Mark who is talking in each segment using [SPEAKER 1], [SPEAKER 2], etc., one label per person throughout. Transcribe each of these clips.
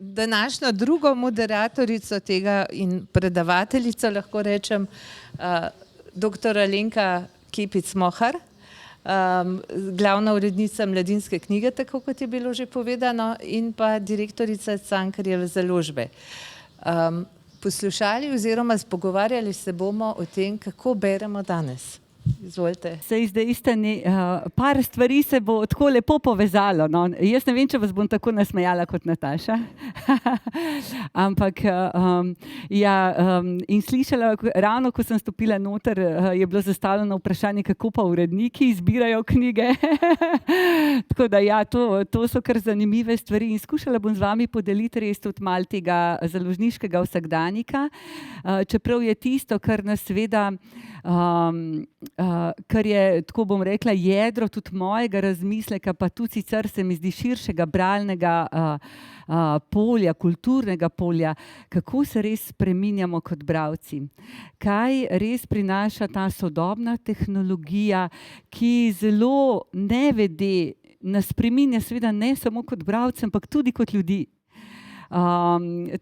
[SPEAKER 1] današnjo drugo moderatorico tega in predavateljico, lahko rečem, dr. Alenka Kepic-Mohar, glavna urednica Mladinske knjige, tako kot je bilo že povedano, in pa direktorica Cankarjeve založbe. Poslušali oziroma pogovarjali se bomo o tem, kako beremo danes. Izvolite.
[SPEAKER 2] Zdaj sta par stvari se bo tako lepo povezalo. No. Jaz ne vem, če vas bom tako nasmejala kot Nataša. Ampak in slišala, ravno ko sem stopila noter, je bilo zastavljeno vprašanje, kako pa uredniki izbirajo knjige. Tako da ja, to so kar zanimive stvari in skušala bom z vami podeliti res tudi malo tega založniškega vsakdanjika. Čeprav je tisto, kar nas seveda kar je, tako bom rekla, jedro tudi mojega razmisleka, pa tudi sicer se mi zdi širšega bralnega polja, kulturnega polja, kako se res spreminjamo kot bralci. Kaj res prinaša ta sodobna tehnologija, ki zelo nevede nas spreminja, seveda ne samo kot bralce, ampak tudi kot ljudi.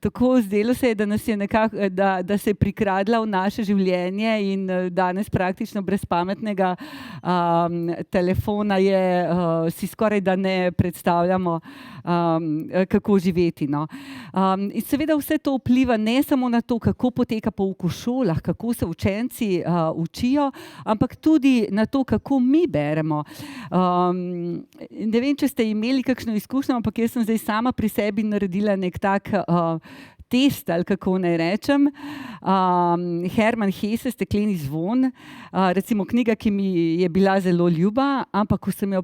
[SPEAKER 2] Tako zdelo se je, da nas je nekako, da se je prikradla v naše življenje in danes praktično brez pametnega telefona si skoraj da ne predstavljamo, kako živeti. No. In seveda vse to vpliva ne samo na to, kako poteka pouk v šolah, kako se učenci učijo, ampak tudi na to, kako mi beremo. Ne vem, če ste imeli kakšno izkušnjo, ampak jaz sem zdaj sama pri sebi naredila nek tak test, ali kako naj rečem. Hermann Hesse, Stekleni zvon, recimo knjiga, ki mi je bila zelo ljuba, ampak ko sem jo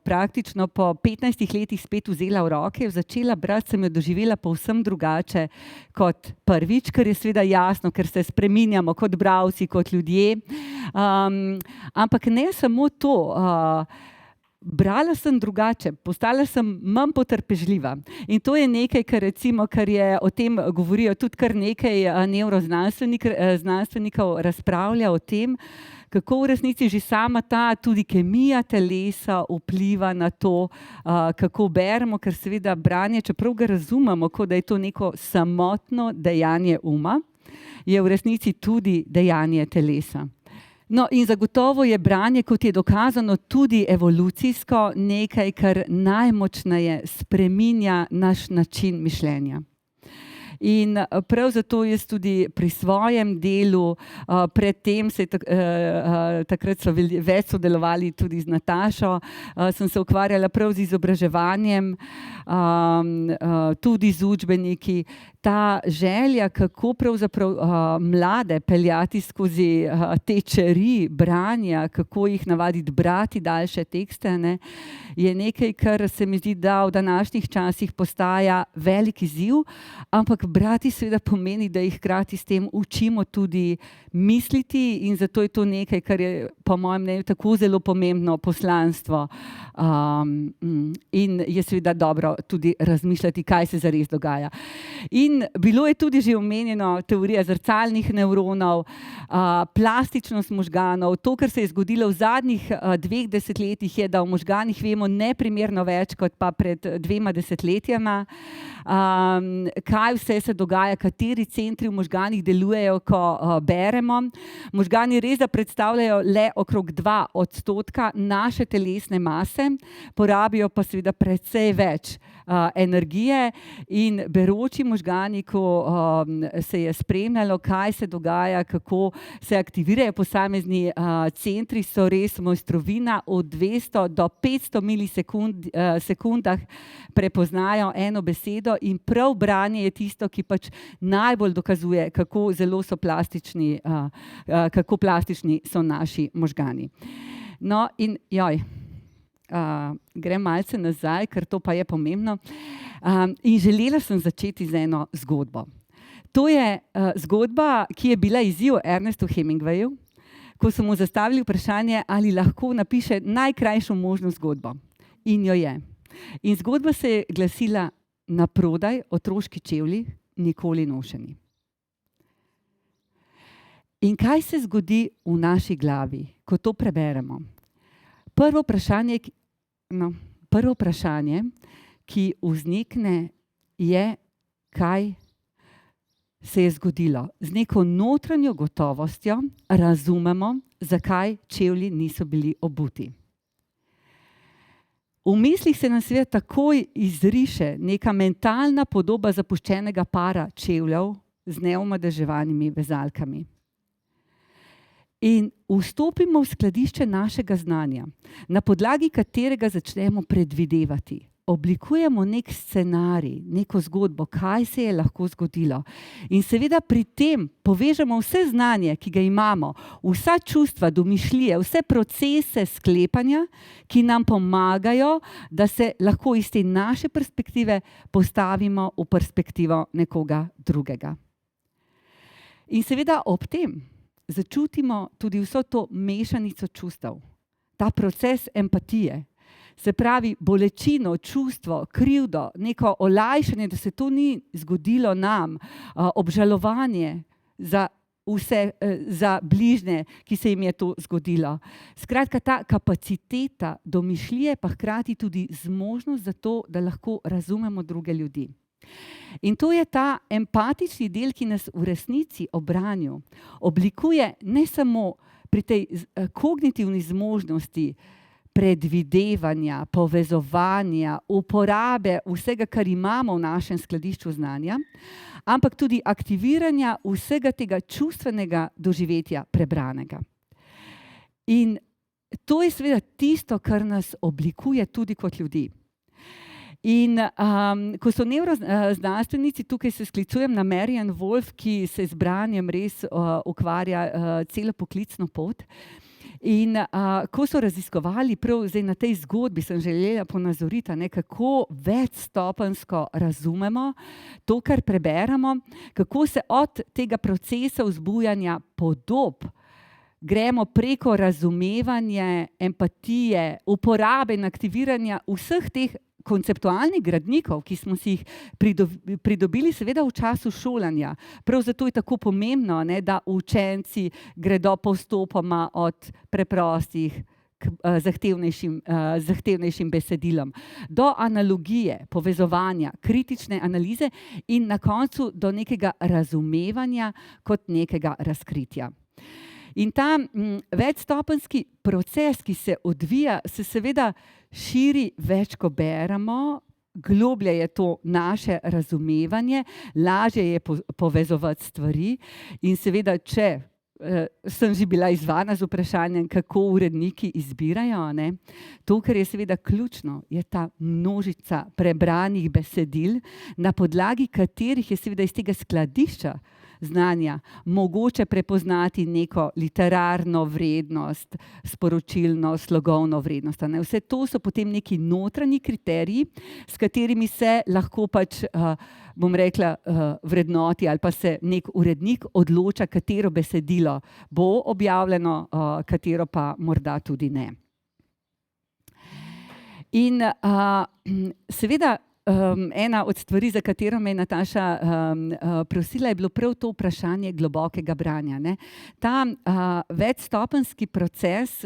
[SPEAKER 2] praktično po 15 letih spet vzela v roke, začela brati, sem jo doživela povsem drugače kot prvič, ker je seveda jasno, ker se spreminjamo kot bralci, kot ljudje. Ampak ne samo to, brala sem drugače, postala sem manj potrpežljiva. In to je nekaj, kar je o tem govorijo tudi kar nekaj znanstvenikov razpravlja o tem, kako v resnici že sama ta tudi kemija telesa vpliva na to, kako beremo, ker seveda branje, čeprav ga razumemo, kot da je to neko samotno dejanje uma, je v resnici tudi dejanje telesa. No, in zagotovo je branje, kot je dokazano, tudi evolucijsko nekaj, kar najmočneje spreminja naš način mišljenja. In prav zato jaz tudi pri svojem delu, predtem takrat so več sodelovali tudi z Natašo, sem se ukvarjala prav z izobraževanjem, tudi z učbeniki. Ta želja, kako pravzaprav mlade peljati skozi te čeri branja, kako jih navaditi brati daljše tekste, ne, je nekaj, kar se mi zdi, da v današnjih časih postaja velik izziv, ampak brati seveda pomeni, da jih hkrati s tem učimo tudi misliti in zato je to nekaj, kar je po mojem mnenju tako zelo pomembno poslanstvo. In je seveda dobro tudi razmišljati, kaj se zares dogaja. In bilo je tudi že omenjeno teorija zrcalnih nevronov, plastičnost možganov. To, kar se je zgodilo v zadnjih 2 desetletjih, je, da o možganih vemo neprimerno več kot pa pred 2 desetletjema. Kaj vse se dogaja, kateri centri v možganih delujejo, ko beremo. Možgani res da predstavljajo le okrog 2% naše telesne mase, porabijo pa seveda precej več energije in beroči možgani, ko se je spremljalo, kaj se dogaja, kako se aktivirajo posamezni centri, so res mojstrovina. Od 200 do 500 milisekundah prepoznajo eno besedo in prav branje je tisto, ki pač najbolj dokazuje, kako zelo so plastični, kako plastični so naši možgani. No in grem malce nazaj, ker to pa je pomembno. In želela sem začeti z eno zgodbo. To je zgodba, ki je bila izziv Ernestu Hemingwayu, ko so mu zastavili vprašanje, ali lahko napiše najkrajšo možno zgodbo. In jo je. In zgodba se je glasila: naprodaj otroški čevlji, nikoli nošeni. In kaj se zgodi v naši glavi, ko to preberemo? Prvo vprašanje, ki vznikne, je, kaj se je zgodilo. Z neko notranjo gotovostjo razumemo, zakaj čevlji niso bili obuti. V mislih se nam seveda takoj izriše neka mentalna podoba zapuščenega para čevljev z neomadeževanimi vezalkami. In vstopimo v skladišče našega znanja, na podlagi katerega začnemo predvidevati. Oblikujemo nek scenarij, neko zgodbo, kaj se je lahko zgodilo. In seveda pri tem povežemo vse znanje, ki ga imamo, vsa čustva, domišljije, vse procese sklepanja, ki nam pomagajo, da se lahko iz te naše perspektive postavimo v perspektivo nekoga drugega. In seveda ob tem začutimo tudi vso to mešanico čustev, ta proces empatije. Se pravi, bolečino, čustvo, krivdo, neko olajšanje, da se to ni zgodilo nam, obžalovanje za vse, za bližnje, ki se jim je to zgodilo. Skratka, ta kapaciteta domišljije pa hkrati tudi zmožnost za to, da lahko razumemo druge ljudi. In to je ta empatični del, ki nas v resnici ob branju oblikuje ne samo pri tej kognitivni zmožnosti predvidevanja, povezovanja, uporabe vsega, kar imamo v našem skladišču znanja, ampak tudi aktiviranja vsega tega čustvenega doživetja prebranega. In to je seveda tisto, kar nas oblikuje tudi kot ljudi. In ko so nevroznanstvenici, tukaj se sklicujem na Marianne Wolf, ki se z branjem res ukvarja celo poklicno pot. In ko so raziskovali, prav zdaj na tej zgodbi sem želela ponazoriti, kako večstopenjsko razumemo to, kar preberemo, kako se od tega procesa vzbujanja podob gremo preko razumevanja, empatije, uporabe in aktiviranja vseh teh konceptualnih gradnikov, ki smo si jih pridobili seveda v času šolanja. Prav zato je tako pomembno, da učenci gredo postopoma od preprostih k zahtevnejšim besedilom do analogije, povezovanja, kritične analize in na koncu do nekega razumevanja kot nekega razkritja. In ta večstopenjski proces, ki se odvija, se seveda širi več, ko beremo, globlje je to naše razumevanje, lažje je povezovati stvari in seveda, če sem že bila izzvana z vprašanjem, kako uredniki izbirajo, to, kar je seveda ključno, je ta množica prebranih besedil, na podlagi katerih je seveda iz tega skladišča znanja mogoče prepoznati neko literarno vrednost, sporočilno, slogovno vrednost. Vse to so potem neki notranji kriteriji, s katerimi se lahko bom rekla, vrednoti ali pa se nek urednik odloča, katero besedilo bo objavljeno, katero pa morda tudi ne. In seveda ena od stvari, za katero me je Nataša prosila, je bilo prav to vprašanje globokega branja. Ta večstopenjski proces,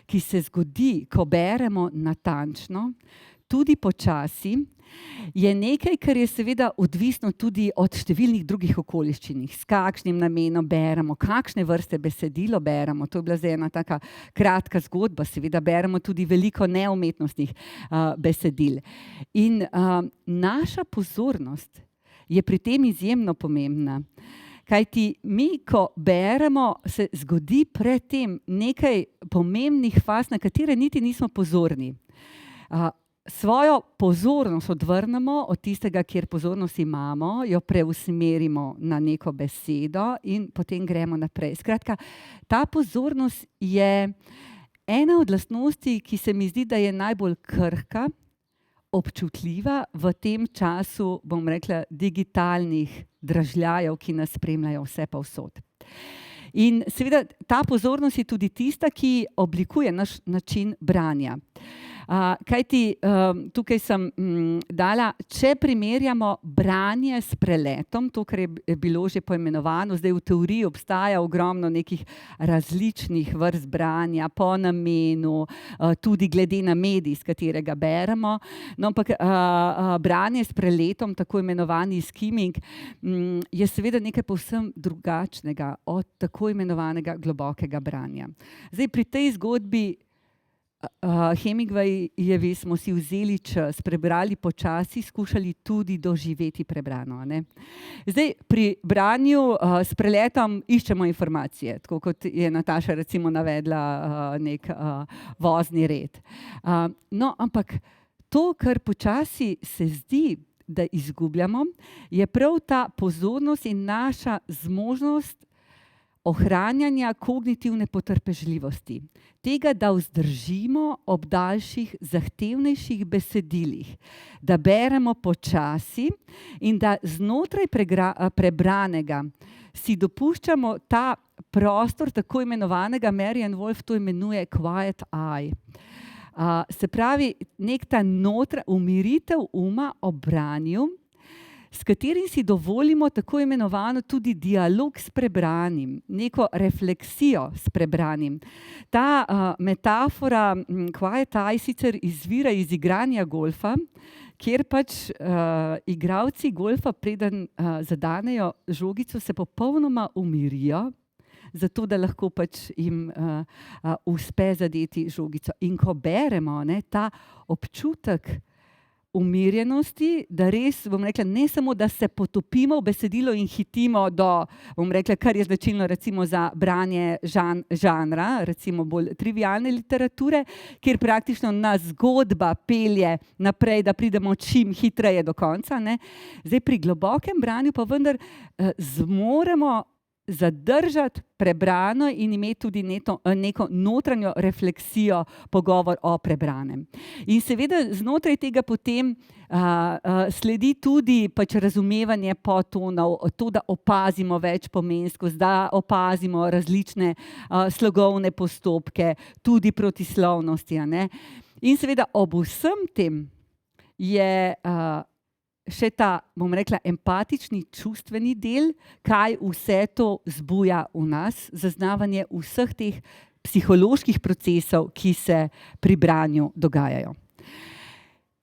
[SPEAKER 2] ki se zgodi, ko beremo natančno, tudi počasi, je nekaj, kar je seveda odvisno tudi od številnih drugih okoliščin, s kakšnim namenom beremo, kakšne vrste besedilo beremo. To je bila zdaj ena taka kratka zgodba, seveda beremo tudi veliko neumetnostnih besedil. In naša pozornost je pri tem izjemno pomembna. Kajti mi, ko beremo, se zgodi pred tem nekaj pomembnih faz, na katere niti nismo pozorni. Svojo pozornost odvrnemo od tistega, kjer pozornost imamo, jo preusmerimo na neko besedo in potem gremo naprej. Skratka, ta pozornost je ena od lastnosti, ki se mi zdi, da je najbolj krhka, občutljiva v tem času, bom rekla, digitalnih dražljajev, ki nas spremljajo vse povsod. In seveda ta pozornost je tudi tista, ki oblikuje naš način branja. Kajti tukaj sem dala, če primerjamo branje s preletom, to, kar je bilo že poimenovano, zdaj v teoriji obstaja ogromno nekih različnih vrst branja po namenu, tudi glede na medij, s katerega beremo. No, ampak branje s preletom, tako imenovani skimming, je seveda nekaj povsem drugačnega od tako imenovanega globokega branja. Zdaj, pri tej zgodbi Hemingwayevi smo si vzeli čas, prebrali počasi, skušali tudi doživeti prebrano, ne. Zdaj, pri branju s preletom iščemo informacije, tako kot je Nataša recimo navedla neki vozni red. No, ampak to, kar počasi se zdi, da izgubljamo, je prav ta pozornost in naša zmožnost ohranjanja kognitivne potrpežljivosti. Tega, da vzdržimo ob daljših, zahtevnejših besedilih, da beremo počasi in da znotraj prebranega si dopuščamo ta prostor tako imenovanega, Marianne Wolf to imenuje quiet eye. Se pravi, ta umiritev uma ob branju, s katerim si dovolimo tako imenovano tudi dialog s prebranim, neko refleksijo s prebranim. Ta metafora quiet eye sicer izvira iz igranja golfa, kjer pač igralci golfa, preden zadanejo žogico, se popolnoma umirijo, zato da lahko pač jim uspe zadeti žogico. In ko beremo, ne, ta občutek umirjenosti, da res, bom rekla, ne samo, da se potopimo v besedilo in hitimo do, bom rekla, kar je značilno recimo za branje žanra, recimo bolj trivialne literature, kjer praktično nas zgodba pelje naprej, da pridemo čim hitreje do konca, ne. Zdaj, pri globokem branju pa vendar zmoremo zadržati prebrano in imeti tudi neko notranjo refleksijo, pogovor o prebranem. In seveda znotraj tega potem sledi tudi pač razumevanje podtonov, to, da opazimo večpomenskost, da opazimo različne slogovne postopke, tudi protislovnosti, a ne. In seveda ob vsem tem je še ta, bom rekla, empatični, čustveni del, kaj vse to zbuja v nas, zaznavanje vseh teh psiholoških procesov, ki se pri branju dogajajo.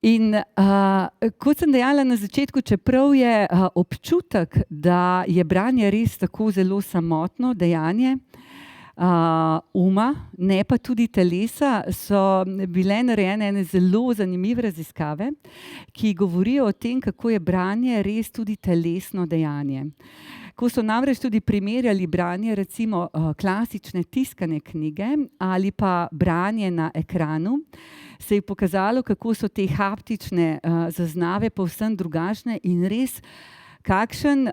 [SPEAKER 2] In kot sem dejala na začetku, čeprav je občutek, da je branje res tako zelo samotno dejanje uma, ne pa tudi telesa, so bile narejene ene zelo zanimive raziskave, ki govorijo o tem, kako je branje res tudi telesno dejanje. Ko so namreč tudi primerjali branje recimo klasične tiskane knjige ali pa branje na ekranu, se je pokazalo, kako so te haptične zaznave povsem drugačne in res kakšen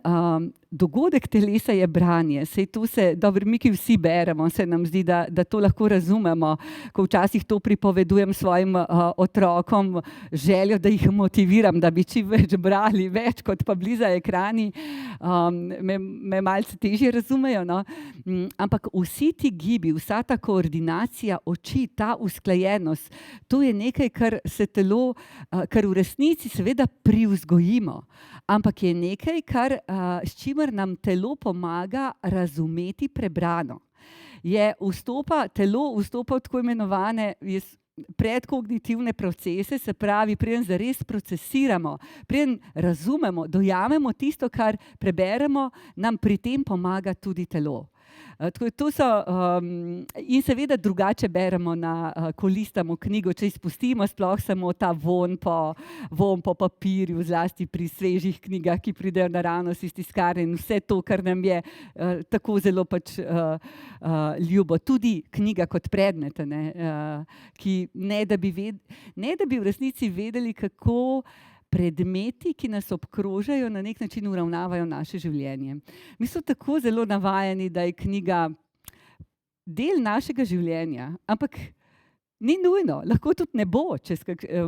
[SPEAKER 2] dogodek telesa je branje. Saj to dobro, mi ki vsi beremo, se nam zdi, da to lahko razumemo, ko včasih to pripovedujem svojim otrokom, željo, da jih motiviram, da bi čim več brali, več kot pa bili za ekrani, me malce težje razumejo, no. Ampak vsi ti gibi, vsa ta koordinacija oči, ta usklajenost, to je nekaj, kar se telo, kar v resnici seveda privzgojimo, ampak je nekaj, s čimer nam telo pomaga razumeti prebrano. Telo vstopa v tako imenovane predkognitivne procese, se pravi, preden zares procesiramo, preden razumemo, dojamemo tisto, kar preberemo, nam pri tem pomaga tudi telo. To so, in seveda drugače beremo, ko listamo knjigo, če izpustimo sploh samo ta vonj po papirju, zlasti pri svežih knjigah, ki pridejo naravnost iz tiskarne in vse to, kar nam je tako zelo pač ljubo. Tudi knjiga kot predmet, ki ne da bi v resnici vedeli, kako predmeti, ki nas obkrožajo, na nek način uravnavajo naše življenje. Mi smo tako zelo navajeni, da je knjiga del našega življenja, ampak Ni nujno, lahko tudi ne bo,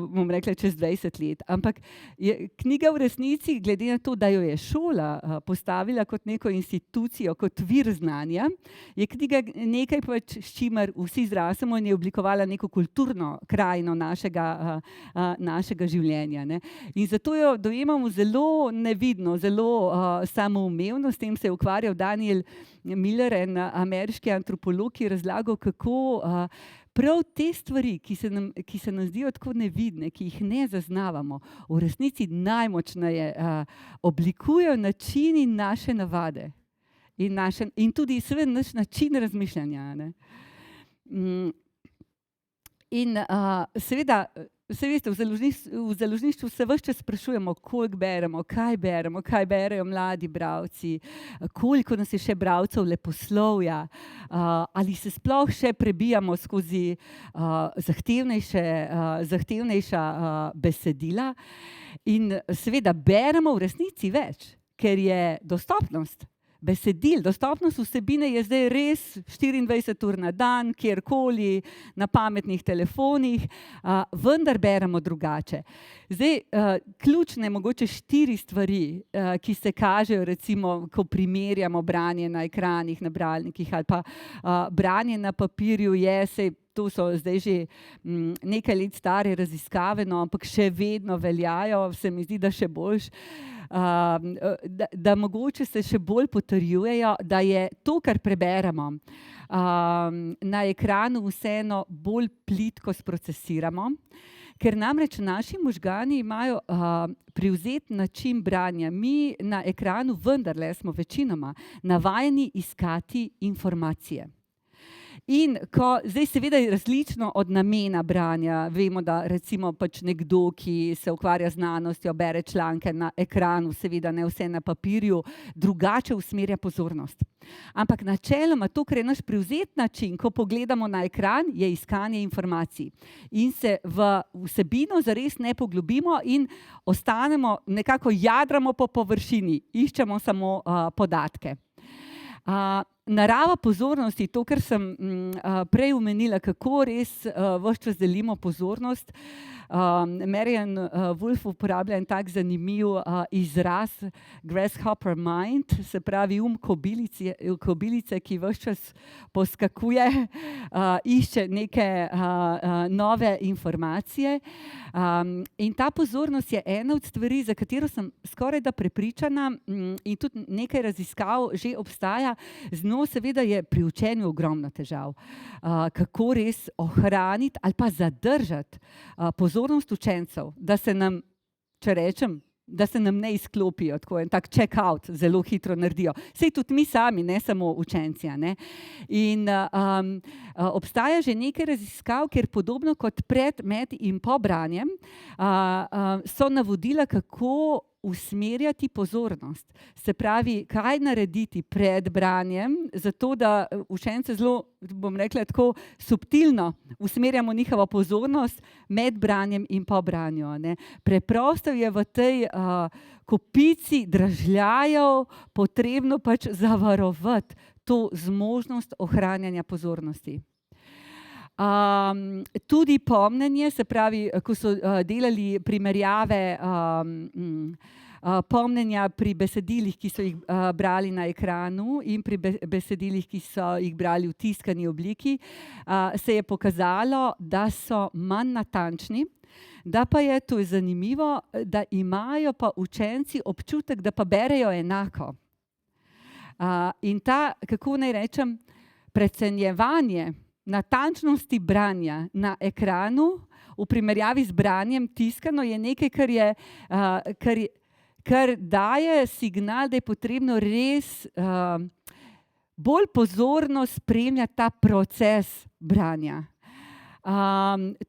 [SPEAKER 2] bom rekla, čez 20 let, ampak je knjiga v resnici, glede na to, da jo je šola postavila kot neko institucijo, kot vir znanja, je knjiga nekaj pač, s čimer vsi zrastemo in je oblikovala neko kulturno krajino našega življenja, ne. In zato jo dojemamo zelo nevidno, zelo samoumevno, s tem se je ukvarjal Daniel Miller, en ameriški antropolog, ki je razlagal, kako prav te stvari, ki se nam zdijo tako nevidne, ki jih ne zaznavamo, v resnici najmočneje oblikujejo način in naše navade. In tudi seveda naš način razmišljanja, ne. In seveda, saj veste, v založništvu se ves čas sprašujemo, koliko beremo, kaj berejo mladi bralci, koliko nas je še bralcev leposlovja, ali se sploh še prebijamo skozi zahtevnejša besedila. In seveda beremo v resnici več, ker je dostopnost besedil, dostopnost vsebine je zdaj res 24 ur na dan, kjerkoli, na pametnih telefonih, vendar beremo drugače. Zdaj, ključne mogoče 4 stvari, ki se kažejo, recimo, ko primerjamo branje na ekranih, na bralnikih ali pa branje na papirju je, to so zdaj že nekaj let stare raziskave, no, ampak še vedno veljajo, se mi zdi, da še boljše. Da mogoče se še bolj potrjujejo, da je to, kar preberemo, na ekranu vseeno bolj plitko sprocesiramo, ker namreč naši možgani imajo privzet način branja. Mi na ekranu vendarle smo večinoma navajeni iskati informacije. In zdaj seveda je različno od namena branja, vemo, da recimo pač nekdo, ki se ukvarja z znanostjo, bere članke na ekranu, seveda ne vse na papirju, drugače usmerja pozornost. Ampak načeloma to, kar je naš privzet način, ko pogledamo na ekran, je iskanje informacij. In se v vsebino zares ne poglobimo in ostanemo, nekako jadramo po površini, iščemo samo podatke. Narava pozornosti, to, kar sem prej omenila, kako res ves čas delimo pozornost. Marian Wolf uporablja en tak zanimiv izraz grasshopper mind, se pravi kobilice, ki ves čas poskakuje, išče neke nove informacije. In ta pozornost je ena od stvari, za katero sem skorajda prepričana, in tudi nekaj raziskav že obstaja, z njo seveda je pri učenju ogromno težav. Kako res ohraniti ali pa zadržati pozornost učencev, da se nam, če rečem, da se nam ne izklopijo, tako en tak check-out zelo hitro naredijo. Saj tudi mi sami, ne samo učenci, ne. In obstaja že nekaj raziskav, kjer podobno kot pred, med in po branjem so navodila, kako usmerjati pozornost. Se pravi, kaj narediti pred branjem, zato da učence zelo, bom rekla tako, subtilno usmerjamo njihovo pozornost med branjem in po branju, ne. Preprosto je v tej kopici dražljajev potrebno pač zavarovati to zmožnost ohranjanja pozornosti. Tudi pomnenje, se pravi, ko so delali primerjave pomnenja pri besedilih, ki so jih brali na ekranu, in pri besedilih, ki so jih brali v tiskani obliki, se je pokazalo, da so manj natančni, da pa je, to je zanimivo, da imajo pa učenci občutek, da pa berejo enako. In ta, kako naj rečem, precenjevanje natančnosti branja na ekranu v primerjavi z branjem tiskano je nekaj, kar daje signal, da je potrebno res bolj pozorno spremljati ta proces branja.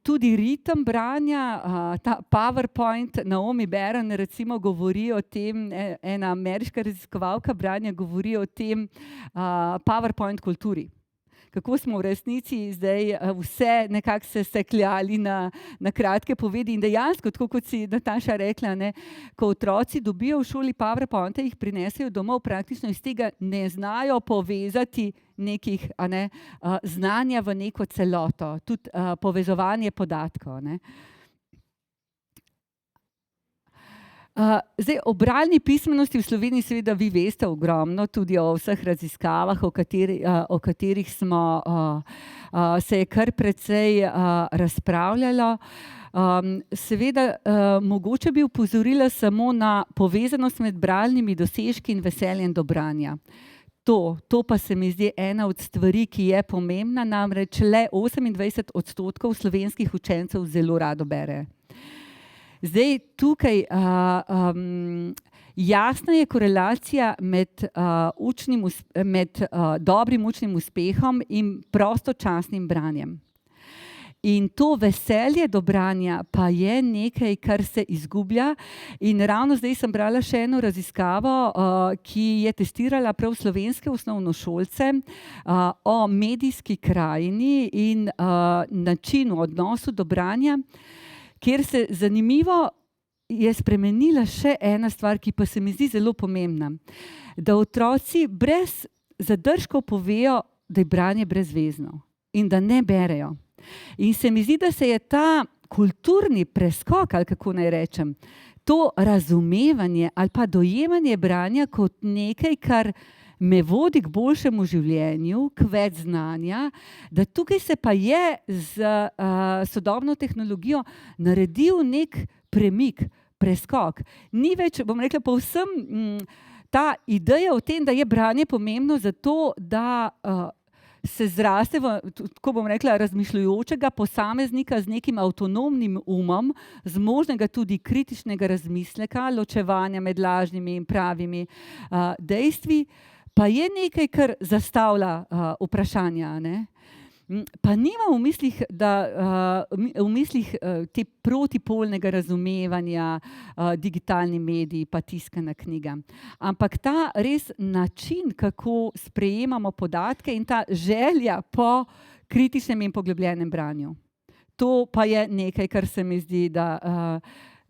[SPEAKER 2] Tudi ritem branja, ta PowerPoint, Naomi Baron recimo govori o tem, ena ameriška raziskovalka branja govori o tem PowerPoint kulturi. kako smo v resnici zdaj vse nekako se sekljali na kratke povedi in dejansko, tako kot si Nataša rekla, ne, ko otroci dobijo v šoli PowerPointe, jih prinesejo domov, praktično iz tega ne znajo povezati nekih znanja v neko celoto, tudi povezovanje podatkov. Ne. Zdaj, o bralni pismenosti v Sloveniji seveda vi veste ogromno, tudi o vseh raziskavah, o katerih se je kar precej razpravljalo. Seveda, mogoče bi opozorila samo na povezanost med bralnimi dosežki in veseljem do branja. To pa se mi zdi ena od stvari, ki je pomembna, namreč le 28% slovenskih učencev zelo rado bere. Zdaj, tukaj jasna je korelacija med dobrim učnim uspehom in prostočasnim branjem. In to veselje do branja pa je nekaj, kar se izgublja. In ravno zdaj sem brala še eno raziskavo, ki je testirala prav slovenske osnovnošolce o medijski krajini in načinu, odnosu do branja, kjer se zanimivo je spremenila še ena stvar, ki pa se mi zdi zelo pomembna. Da otroci brez zadržkov povejo, da je branje brezvezno in da ne berejo. In se mi zdi, da se je ta kulturni preskok, ali kako naj rečem, to razumevanje ali pa dojemanje branja kot nekaj, kar me vodi k boljšemu življenju, k več znanja, da tukaj se pa je z sodobno tehnologijo naredil nek premik, preskok. Ni več, bom rekla, povsem ta ideja o tem, da je branje pomembno zato, da se zraste v, tako bom rekla, razmišljujočega posameznika z nekim avtonomnim umom, zmožnega tudi kritičnega razmisleka, ločevanja med lažnimi in pravimi dejstvi, pa je nekaj, kar zastavlja vprašanja, ne? Pa nima v mislih te protipolnega razumevanja digitalni mediji pa tiskana knjiga. Ampak ta res način, kako sprejemamo podatke in ta želja po kritičnem in poglobljenem branju. To pa je nekaj, kar se mi zdi,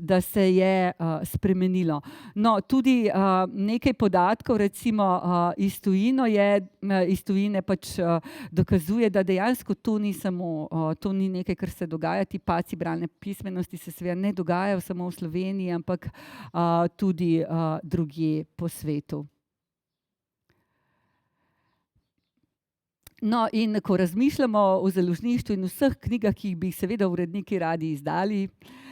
[SPEAKER 2] da se je spremenilo. No, tudi nekaj podatkov, recimo iz tujine pač dokazuje, da dejansko to ni samo, to ni nekaj, kar se dogaja, ti padci bralne pismenosti se seveda ne dogajajo samo v Sloveniji, ampak tudi drugje po svetu. No, in ko razmišljamo o založništvu in vseh knjigah, ki bi jih seveda uredniki radi izdali,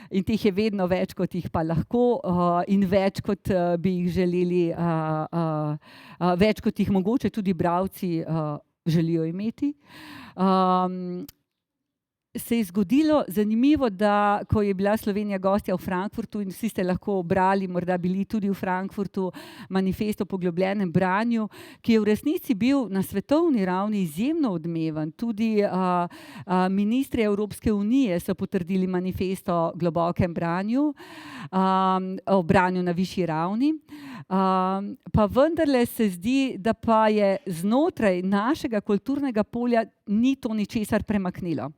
[SPEAKER 2] in teh je vedno več, kot jih pa lahko, in več, kot bi jih želeli, več, kot jih mogoče tudi bralci želijo imeti. Se je zgodilo zanimivo, da ko je bila Slovenija gostja v Frankfurtu in vsi ste lahko brali, morda bili tudi v Frankfurtu, manifest o poglobljenem branju, ki je v resnici bil na svetovni ravni izjemno odmeven. Tudi ministri Evropske unije so potrdili manifest o globokem branju, o branju na višji ravni. Pa vendarle se zdi, da pa je znotraj našega kulturnega polja ni to ničesar premaknilo.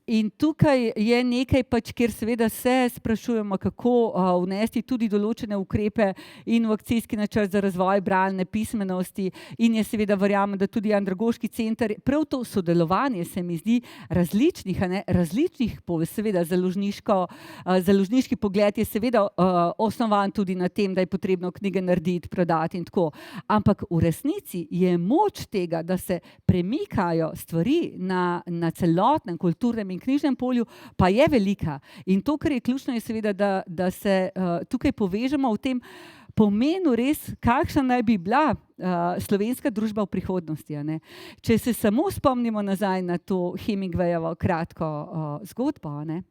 [SPEAKER 2] In tukaj je nekaj pač, kjer seveda se sprašujemo, kako vnesti tudi določene ukrepe in v akcijski načrt za razvoj bralne pismenosti in je seveda verjamem, da tudi Andragoški center, prav to sodelovanje se mi zdi različnih, seveda založniški pogled je seveda osnovan tudi na tem, da je potrebno knjige narediti, prodati in tako. Ampak v resnici je moč tega, da se premikajo stvari na celotnem kulturnem in knjižnem polju, pa je velika. In to, kar je ključno, je seveda, da se tukaj povežemo v tem pomenu res, kakšna naj bi bila slovenska družba v prihodnosti. Ne? Če se samo spomnimo nazaj na to Hemingwayovo kratko zgodbo, ne?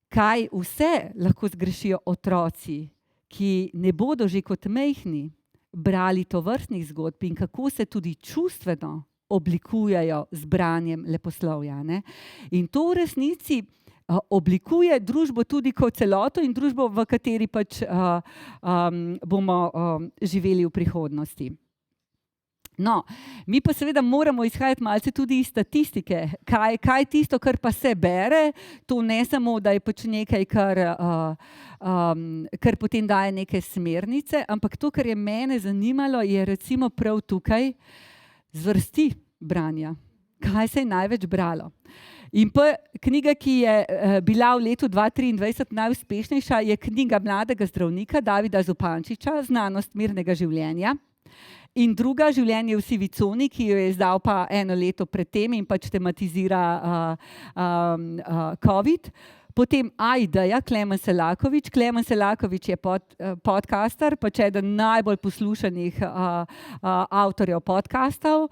[SPEAKER 2] Kaj vse lahko zgrešijo otroci, ki ne bodo že kot majhni brali tovrstnih zgodb in kako se tudi čustveno oblikujejo z branjem leposlovja. Ne? In to v resnici oblikuje družbo tudi kot celoto in družbo, v kateri pač bomo živeli v prihodnosti. No, mi pa seveda moramo izhajati malce tudi iz statistike, kaj tisto, kar pa se bere, to ne samo, da je pač nekaj, kar potem daje neke smernice, ampak to, kar je mene zanimalo, je recimo prav tukaj zvrsti branja. Kaj se je največ bralo? In pa knjiga, ki je bila v letu 2023 najuspešnejša, je knjiga mladega zdravnika Davida Zupančiča, Znanost mirnega življenja. In druga, Življenje v sivi coni, ki jo je izdal pa 1 leto pred tem in pač tematizira COVID. Potem A-ideja, Klemen Selakovič. Klemen Selakovič je podcaster, pač eden najbolj poslušanih avtorjev podcastov.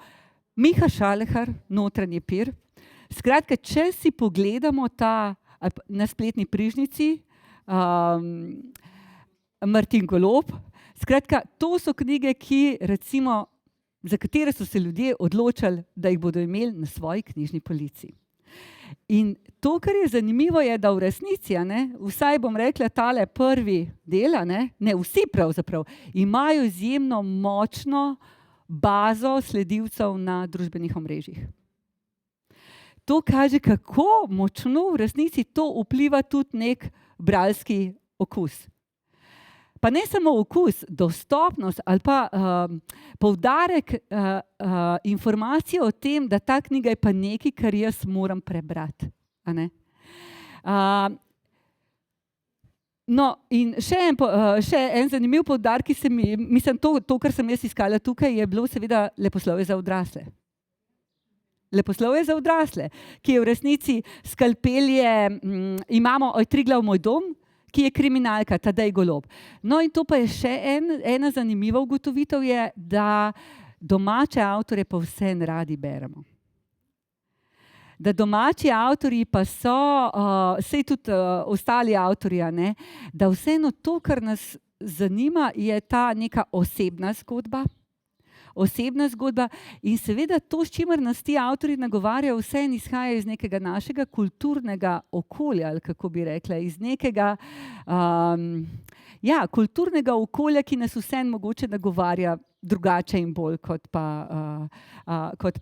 [SPEAKER 2] Miha Šalehar, Notranji pir. Skratka, če si pogledamo na spletni prižnici, Martin Golob. Skratka, to so knjige, ki recimo, za katere so se ljudje odločili, da jih bodo imeli na svoji knjižni polici. In to, kar je zanimivo, je, da v resnici, vsaj bom rekla tale prvi del, ne vsi pravzaprav, imajo izjemno močno bazo sledilcev na družbenih omrežjih. To kaže, kako močno v resnici to vpliva tudi nek bralski okus. Pa ne samo okus, dostopnost ali pa poudarek informacije o tem, da ta knjiga je pa nekaj, kar jaz moram prebrati. No, in še en zanimiv poudarek, ki se mi, mislim, to, kar sem jaz iskala tukaj, je bilo seveda leposlovje za odrasle. Leposlovje za odrasle, ki je v resnici skalpelje, imamo Triglav moj dom, ki je kriminalka, Tadej Golob. No in to pa je še ena zanimiva ugotovitev je, da domače avtorje pa vseeno radi beremo. Da domači avtorji pa so, saj tudi ostali avtorji, da vseeno to, kar nas zanima, je ta neka osebna zgodba. Osebna zgodba in seveda to, s čimer nas ti avtorji nagovarjajo, vseeno izhaja iz nekega našega kulturnega okolja, ali kako bi rekla, iz nekega kulturnega okolja, ki nas vseeno mogoče nagovarja drugače in bolj kot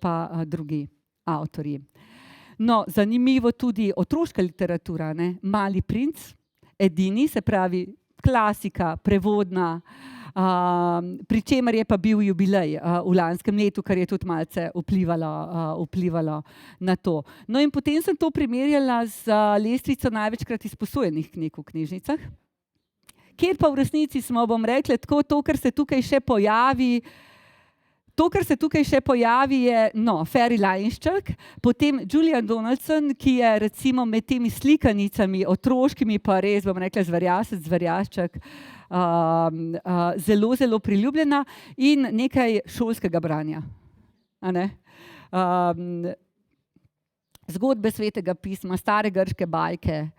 [SPEAKER 2] pa drugi avtorji. No, zanimivo tudi otroška literatura, Mali princ, edini, se pravi klasika, prevodna, pri čemer je pa bil jubilej v lanskem letu, kar je tudi malce vplivalo na to. No in potem sem to primerjala z lestvico največkrat izposojenih knjig v knjižnicah, kjer pa v resnici smo, bom rekla, tako to, kar se tukaj še pojavi, je Fairy Lajnšček, potem Julia Donaldson, ki je recimo med temi slikanicami otroškimi pa res, bom rekla, zverjašček, zelo, zelo priljubljena in nekaj šolskega branja. Zgodbe Svetega pisma, stare grške bajke,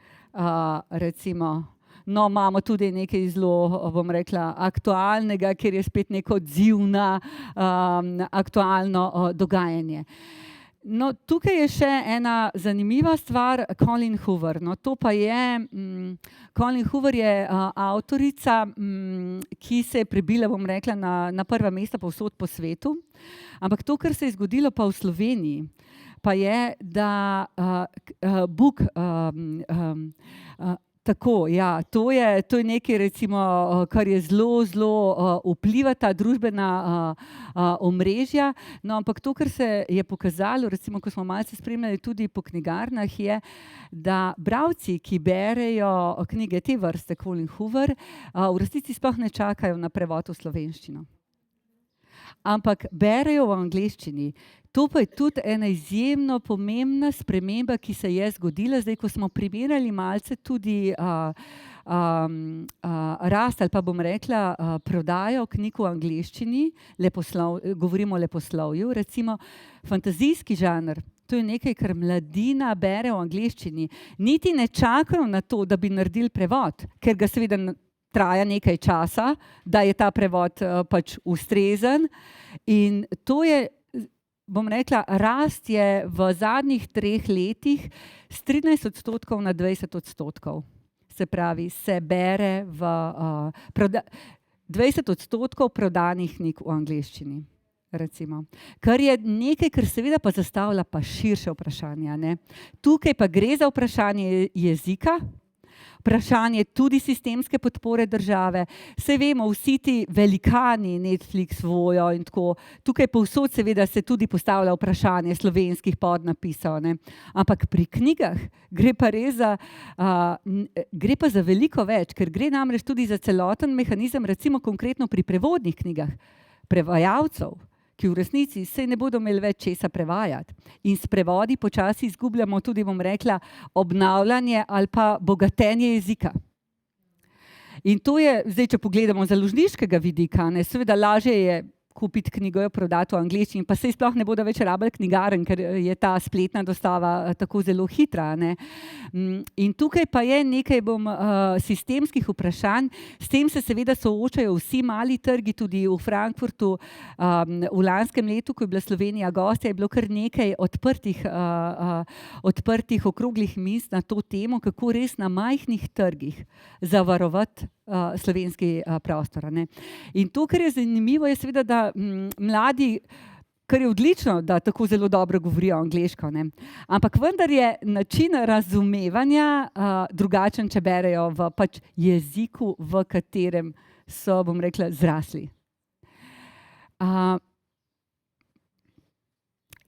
[SPEAKER 2] recimo. No, imamo tudi nekaj zelo, bom rekla, aktualnega, kjer je spet neko odziv na aktualno dogajanje. No, tukaj je še ena zanimiva stvar, Colleen Hoover. No, to pa je, Colleen Hoover je avtorica, ki se je prebila, bom rekla, na prva mesta povsod po svetu. Ampak to, kar se je zgodilo pa v Sloveniji, pa je, da Book, tako, ja, to je nekaj recimo, kar je zelo vpliva ta družbena omrežja, no, ampak to, kar se je pokazalo, recimo, ko smo malce spremljali tudi po knjigarnah, je, da bralci, ki berejo knjige te vrste, Colleen Hoover, v resnici sploh ne čakajo na prevod v slovenščino. Ampak berejo v angleščini. To pa je tudi ena izjemno pomembna sprememba, ki se je zgodila, zdaj, ko smo primerjali malce tudi rast, ali pa bom rekla, prodajo knjig v angleščini, govorimo o leposlovju, recimo fantazijski žanr, to je nekaj, kar mladina bere v angleščini. Niti ne čakajo na to, da bi naredili prevod, ker ga seveda traja nekaj časa, da je ta prevod pač ustrezen in to je, bom rekla, rast je v zadnjih 3 letih s 13% na 20%. Se pravi, se bere v 20% prodanih knjig v angleščini. recimo. Kar je nekaj, kar seveda pa zastavlja pa širše vprašanja, ne. Tukaj pa gre za vprašanje jezika, vprašanje tudi sistemske podpore države. Saj vemo, vsi ti velikani, Netflix, Voyo in tako, tukaj povsod seveda se tudi postavlja vprašanje slovenskih podnapisov, ne. Ampak pri knjigah gre pa res za, gre pa za veliko več, ker gre namreč tudi za celoten mehanizem, recimo konkretno pri prevodnih knjigah, prevajalcev, ki v resnici saj ne bodo imeli več česa prevajati. In s prevodi počasi izgubljamo tudi, bom rekla, obnavljanje ali pa bogatenje jezika. In to je, zdaj, če pogledamo z založniškega vidika, ne, seveda lažje je kupiti knjigo, jo prodati v angleščini, pa saj sploh ne bodo več rabili knjigarn, ker je ta spletna dostava tako zelo hitra, ne. In tukaj pa je nekaj sistemskih vprašanj, s tem se seveda soočajo vsi mali trgi, tudi v Frankfurtu. V lanskem letu, ko je bila Slovenija gostja, je bilo kar nekaj odprtih okroglih miz na to temo, kako res na majhnih trgih zavarovati slovenski prostor, ne. In to, kar je zanimivo, je seveda, da mladi, kar je odlično, da tako zelo dobro govorijo angleško, ne. Ampak vendar je način razumevanja drugačen, če berejo v pač jeziku, v katerem so, bom rekla, zrasli.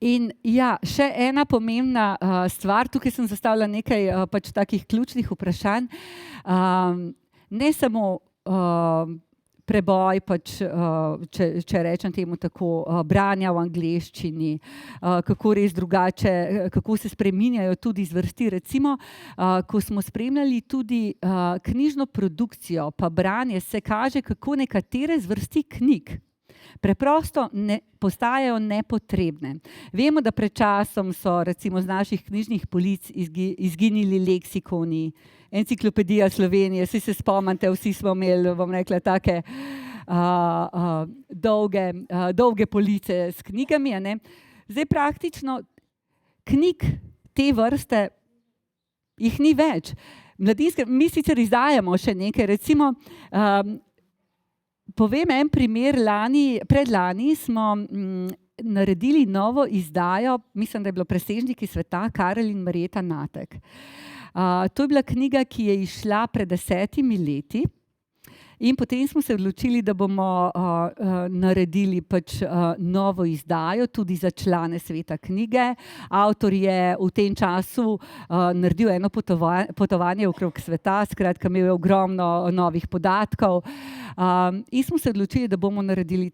[SPEAKER 2] In ja, še ena pomembna stvar, tukaj sem zastavila nekaj pač takih ključnih vprašanj. Ne samo preboj, pač, če rečem temu tako, branja v angleščini, kako res drugače, kako se spreminjajo tudi zvrsti. Recimo, ko smo spremljali tudi knjižno produkcijo pa branje, se kaže, kako nekatere zvrsti knjig preprosto postajajo nepotrebne. Vemo, da pred časom so recimo z naših knjižnih polic izginili leksikoni, Enciklopedija Slovenije, saj se spomnite, vsi smo imeli, bom rekla, take dolge police s knjigami, a ne. Zdaj praktično knjig te vrste jih ni več. Mladinske, mi sicer izdajamo še nekaj, recimo, povem en primer, predlani smo naredili novo izdajo, mislim, da je bilo Presežniki sveta, Karel in Marjeta Natek. To je bila knjiga, ki je izšla pred 10 leti in potem smo se odločili, da bomo naredili pač novo izdajo tudi za člane sveta knjige. Avtor je v tem času naredil eno potovanje okrog sveta, skratka imel je ogromno novih podatkov, in smo se odločili, da bomo naredili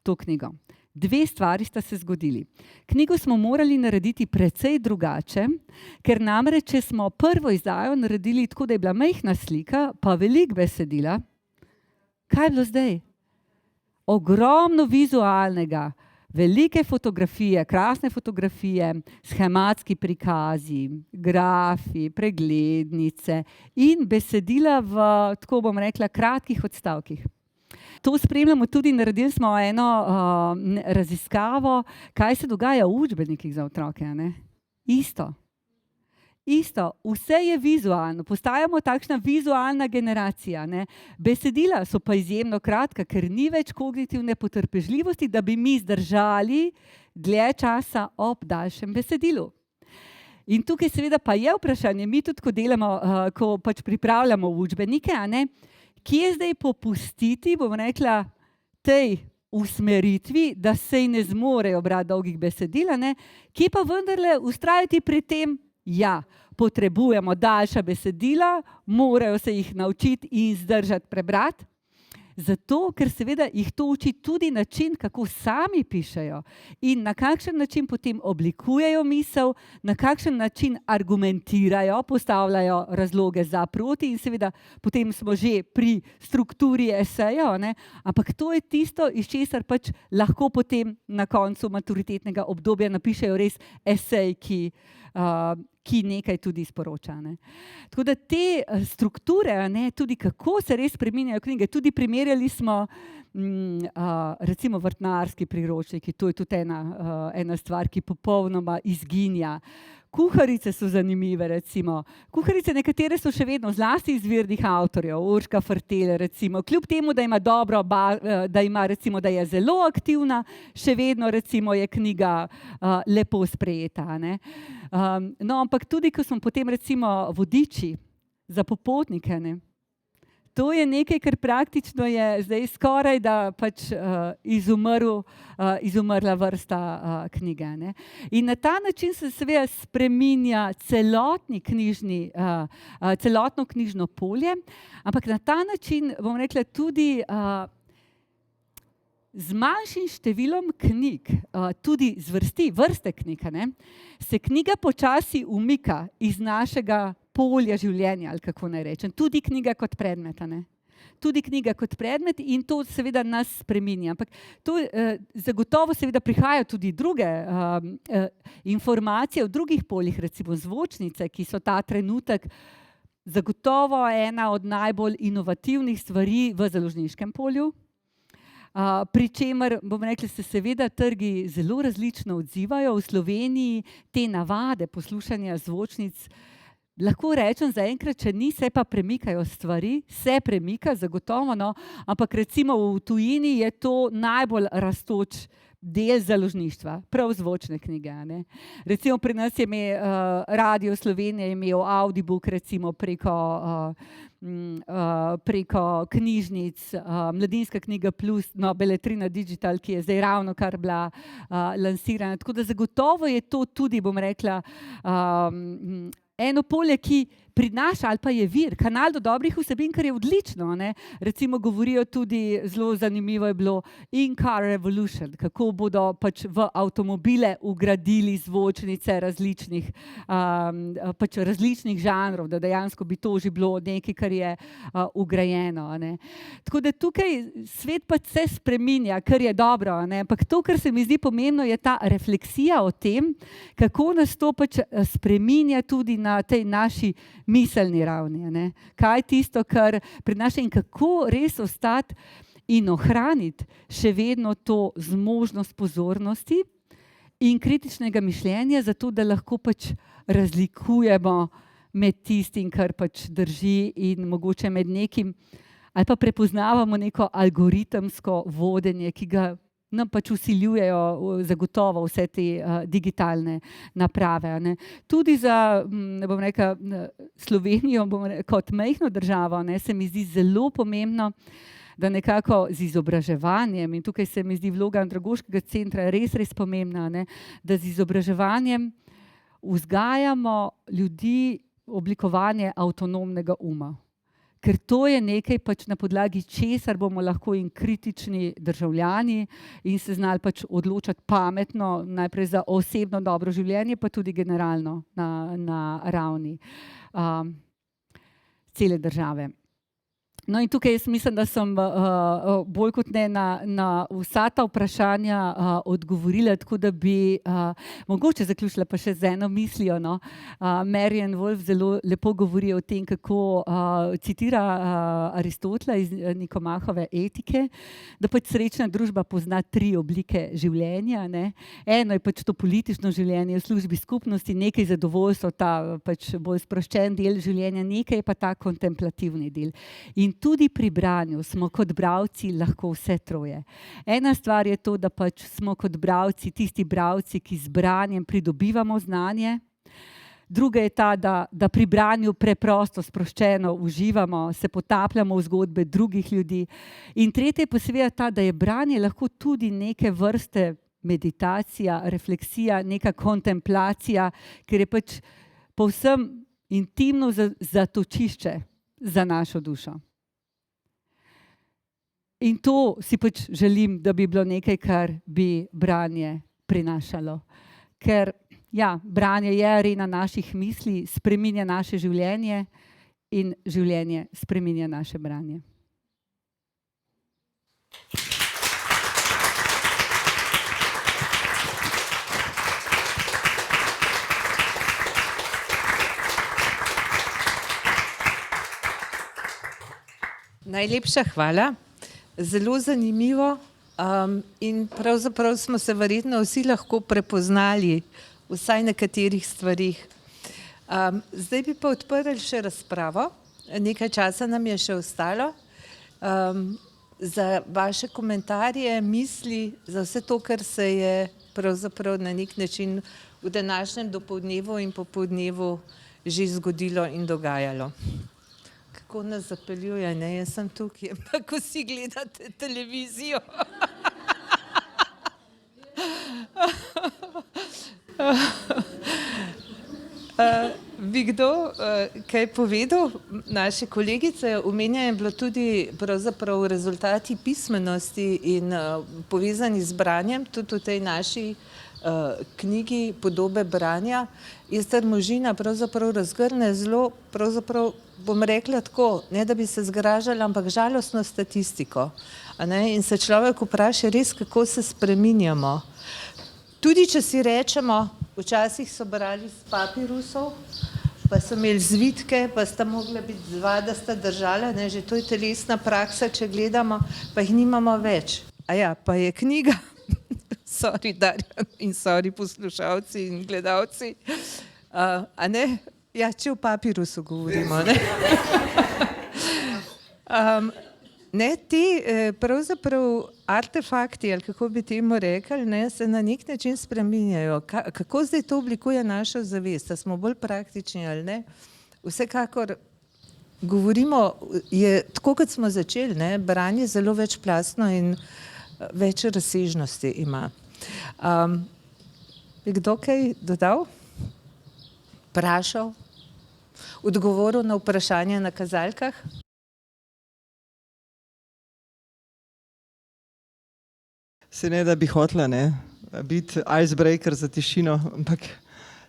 [SPEAKER 2] to knjigo. 2 stvari sta se zgodili. Knjigo smo morali narediti precej drugače, ker namreč, če smo prvo izdajo naredili tako, da je bila majhna slika, pa veliko besedila, kaj je bilo zdaj? Ogromno vizualnega, velike fotografije, krasne fotografije, shematski prikazi, grafi, preglednice in besedila v, tako bom rekla, kratkih odstavkih. To spremljamo tudi, naredili smo eno raziskavo, kaj se dogaja v učbenikih za otroke, a ne? Isto. Vse je vizualno, postajamo takšna vizualna generacija, ne? Besedila so pa izjemno kratka, ker ni več kognitivne potrpežljivosti, da bi mi zdržali dlje časa ob daljšem besedilu. In tukaj seveda pa je vprašanje, mi tudi, ko delamo, ko pač pripravljamo učbenike, a ne, kje zdaj popustiti, bom rekla, tej usmeritvi, da se ne zmorejo brati dolgih besedil, a ne, kje pa vendarle vztrajati pri tem, ja, potrebujemo daljša besedila, morajo se jih naučiti in zdržati prebrati, zato, ker seveda jih to uči tudi način, kako sami pišejo in na kakšen način potem oblikujejo misel, na kakšen način argumentirajo, postavljajo razloge za proti in seveda potem smo že pri strukturi eseja, ne? Ampak to je tisto, iz česar pač lahko potem na koncu maturitetnega obdobja napišejo res esej, ki nekaj tudi sporoča, ne. Tako da te strukture, ne, tudi kako se res spreminjajo knjige, tudi primerjali smo recimo vrtnarski priročniki, to je tudi ena stvar, ki popolnoma izginja. Kuharice so zanimive, recimo. Kuharice nekatere so še vedno zlasti izvirnih avtorjev, Urška Fartelj, recimo. Kljub temu, da ima recimo, da je zelo aktivna, še vedno recimo je knjiga lepo sprejeta, ne. No, ampak tudi, ko smo potem recimo vodiči za popotnike, ne. To je nekaj, kar praktično je zdaj skoraj da pač izumrla vrsta knjige, ne. In na ta način se seveda spreminja celotno knjižno polje, ampak na ta način, bom rekla, tudi z manjšim številom knjig, tudi vrste knjig, ne, se knjiga počasi umika iz našega polja življenja, ali kako naj rečem. Tudi knjiga kot predmet, ne. Tudi knjiga kot predmet in to seveda nas spreminja. Ampak to zagotovo seveda prihajajo tudi druge informacije v drugih poljih, recimo zvočnice, ki so ta trenutek zagotovo ena od najbolj inovativnih stvari v založniškem polju. Pri čemer, bom rekla, se seveda trgi zelo različno odzivajo. V Sloveniji te navade poslušanja zvočnic, lahko rečem zaenkrat, če ni, se pa premikajo stvari, se premika zagotovo, no, ampak recimo v tujini je to najbolj rastoč del založništva, prav zvočne knjige, ne. Recimo pri nas je Radio Slovenija imel audiobook recimo preko knjižnic, Mladinska knjiga plus, no, Beletrina Digital, ki je zdaj ravnokar bila lansirana. Tako da zagotovo je to tudi, bom rekla, eno polje, ki prinaša ali pa je vir, kanal do dobrih vsebin, kar je odlično, ne. Recimo govorijo tudi, zelo zanimivo je bilo, In-car revolution, kako bodo pač v avtomobile vgradili zvočnice različnih žanrov, da dejansko bi to že bilo nekaj, kar je vgrajeno, ne. Tako da tukaj svet pač se spreminja, kar je dobro, ne. Ampak to, kar se mi zdi pomembno, je ta refleksija o tem, kako nas to pač spreminja tudi na tej naši miselni ravni, ne. Kaj je tisto, kar prinaša in kako res ostati in ohraniti še vedno to zmožnost pozornosti in kritičnega mišljenja, zato da lahko pač razlikujemo med tistim, kar pač drži in mogoče med nekim, ali pa prepoznavamo neko algoritemsko vodenje, ki ga nam pač vsiljujejo zagotovo vse te digitalne naprave, ne. Tudi za, bom rekla, Slovenijo kot majhno državo, ne, se mi zdi zelo pomembno, da nekako z izobraževanjem, in tukaj se mi zdi vloga Andragoškega centra res pomembna, ne, da z izobraževanjem vzgajamo ljudi oblikovanje avtonomnega uma. Ker to je nekaj pač na podlagi česar bomo lahko in kritični državljani in se znali pač odločati pametno, najprej za osebno dobro življenje, pa tudi generalno na ravni cele države. No, in tukaj jaz mislim, da sem bolj kot ne na vsa ta vprašanja odgovorila, tako da bi mogoče zaključila pa še z eno mislijo, no. Marianne Wolf zelo lepo govori o tem, kako citira Aristotela iz Nikomahove etike, da pač srečna družba pozna 3 oblike življenja, ne. Eno je pač to politično življenje v službi skupnosti, nekaj zadovoljstva, ta pač bolj sproščen del življenja, nekaj je pa ta kontemplativni del. In tudi pri branju smo kot bralci lahko vse troje. Ena stvar je to, da pač smo kot bralci, tisti bralci, ki z branjem pridobivamo znanje. Druga je ta, da pri branju preprosto, sproščeno uživamo, se potapljamo v zgodbe drugih ljudi. In tretja je pa seveda ta, da je branje lahko tudi neke vrste meditacija, refleksija, neka kontemplacija, ker je pač povsem intimno zatočišče za našo dušo. In to si pač želim, da bi bilo nekaj, kar bi branje prinašalo. Ker ja, branje je arena naših misli, spreminja naše življenje in življenje spreminja naše branje.
[SPEAKER 1] Najlepša hvala. Zelo zanimivo in pravzaprav smo se verjetno vsi lahko prepoznali vsaj nekaterih stvarih. Zdaj bi pa odprli še razpravo. Nekaj časa nam je še ostalo. Za vaše komentarje, misli, za vse to, kar se je pravzaprav na nek način v današnjem dopoldnevu in popoldnevu že zgodilo in dogajalo. Kako nas zapeljuje, ne? Jaz sem tukaj, ampak vsi gledate televizijo. Bi kdo kaj povedal? Naše kolegice, omenjeno je bilo tudi pravzaprav rezultati pismenosti in povezani z branjem, tudi v tej naši knjigi Podobe branja. Ester Možina pravzaprav razgrne zelo, pravzaprav bom rekla tako, ne da bi se zgražala, ampak žalostno statistiko. In se človek vpraša res, kako se spreminjamo. Tudi če si rečemo, včasih so brali s papirusov, pa so imeli zvitke, pa sta mogla biti dva, da sta držala, že to je telesna praksa, če gledamo, pa jih nimamo več. Pa je knjiga, sorry Darjan in sorry poslušalci in gledalci, če v papirusu govorimo, ne. Ti pravzaprav artefakti, ali kako bi temu rekli, se na nek način spreminjajo. Kako zdaj to oblikuje našo zavest? Smo bolj praktični ali ne? Vsekakor govorimo, je tako, kot smo začeli, branje zelo večplastno in več razsežnosti ima. Bi kdo kaj dodal? Vprašal? Odgovoril na vprašanje na kazalkah?
[SPEAKER 3] Se ne, da bi hotela biti icebreaker za tišino, ampak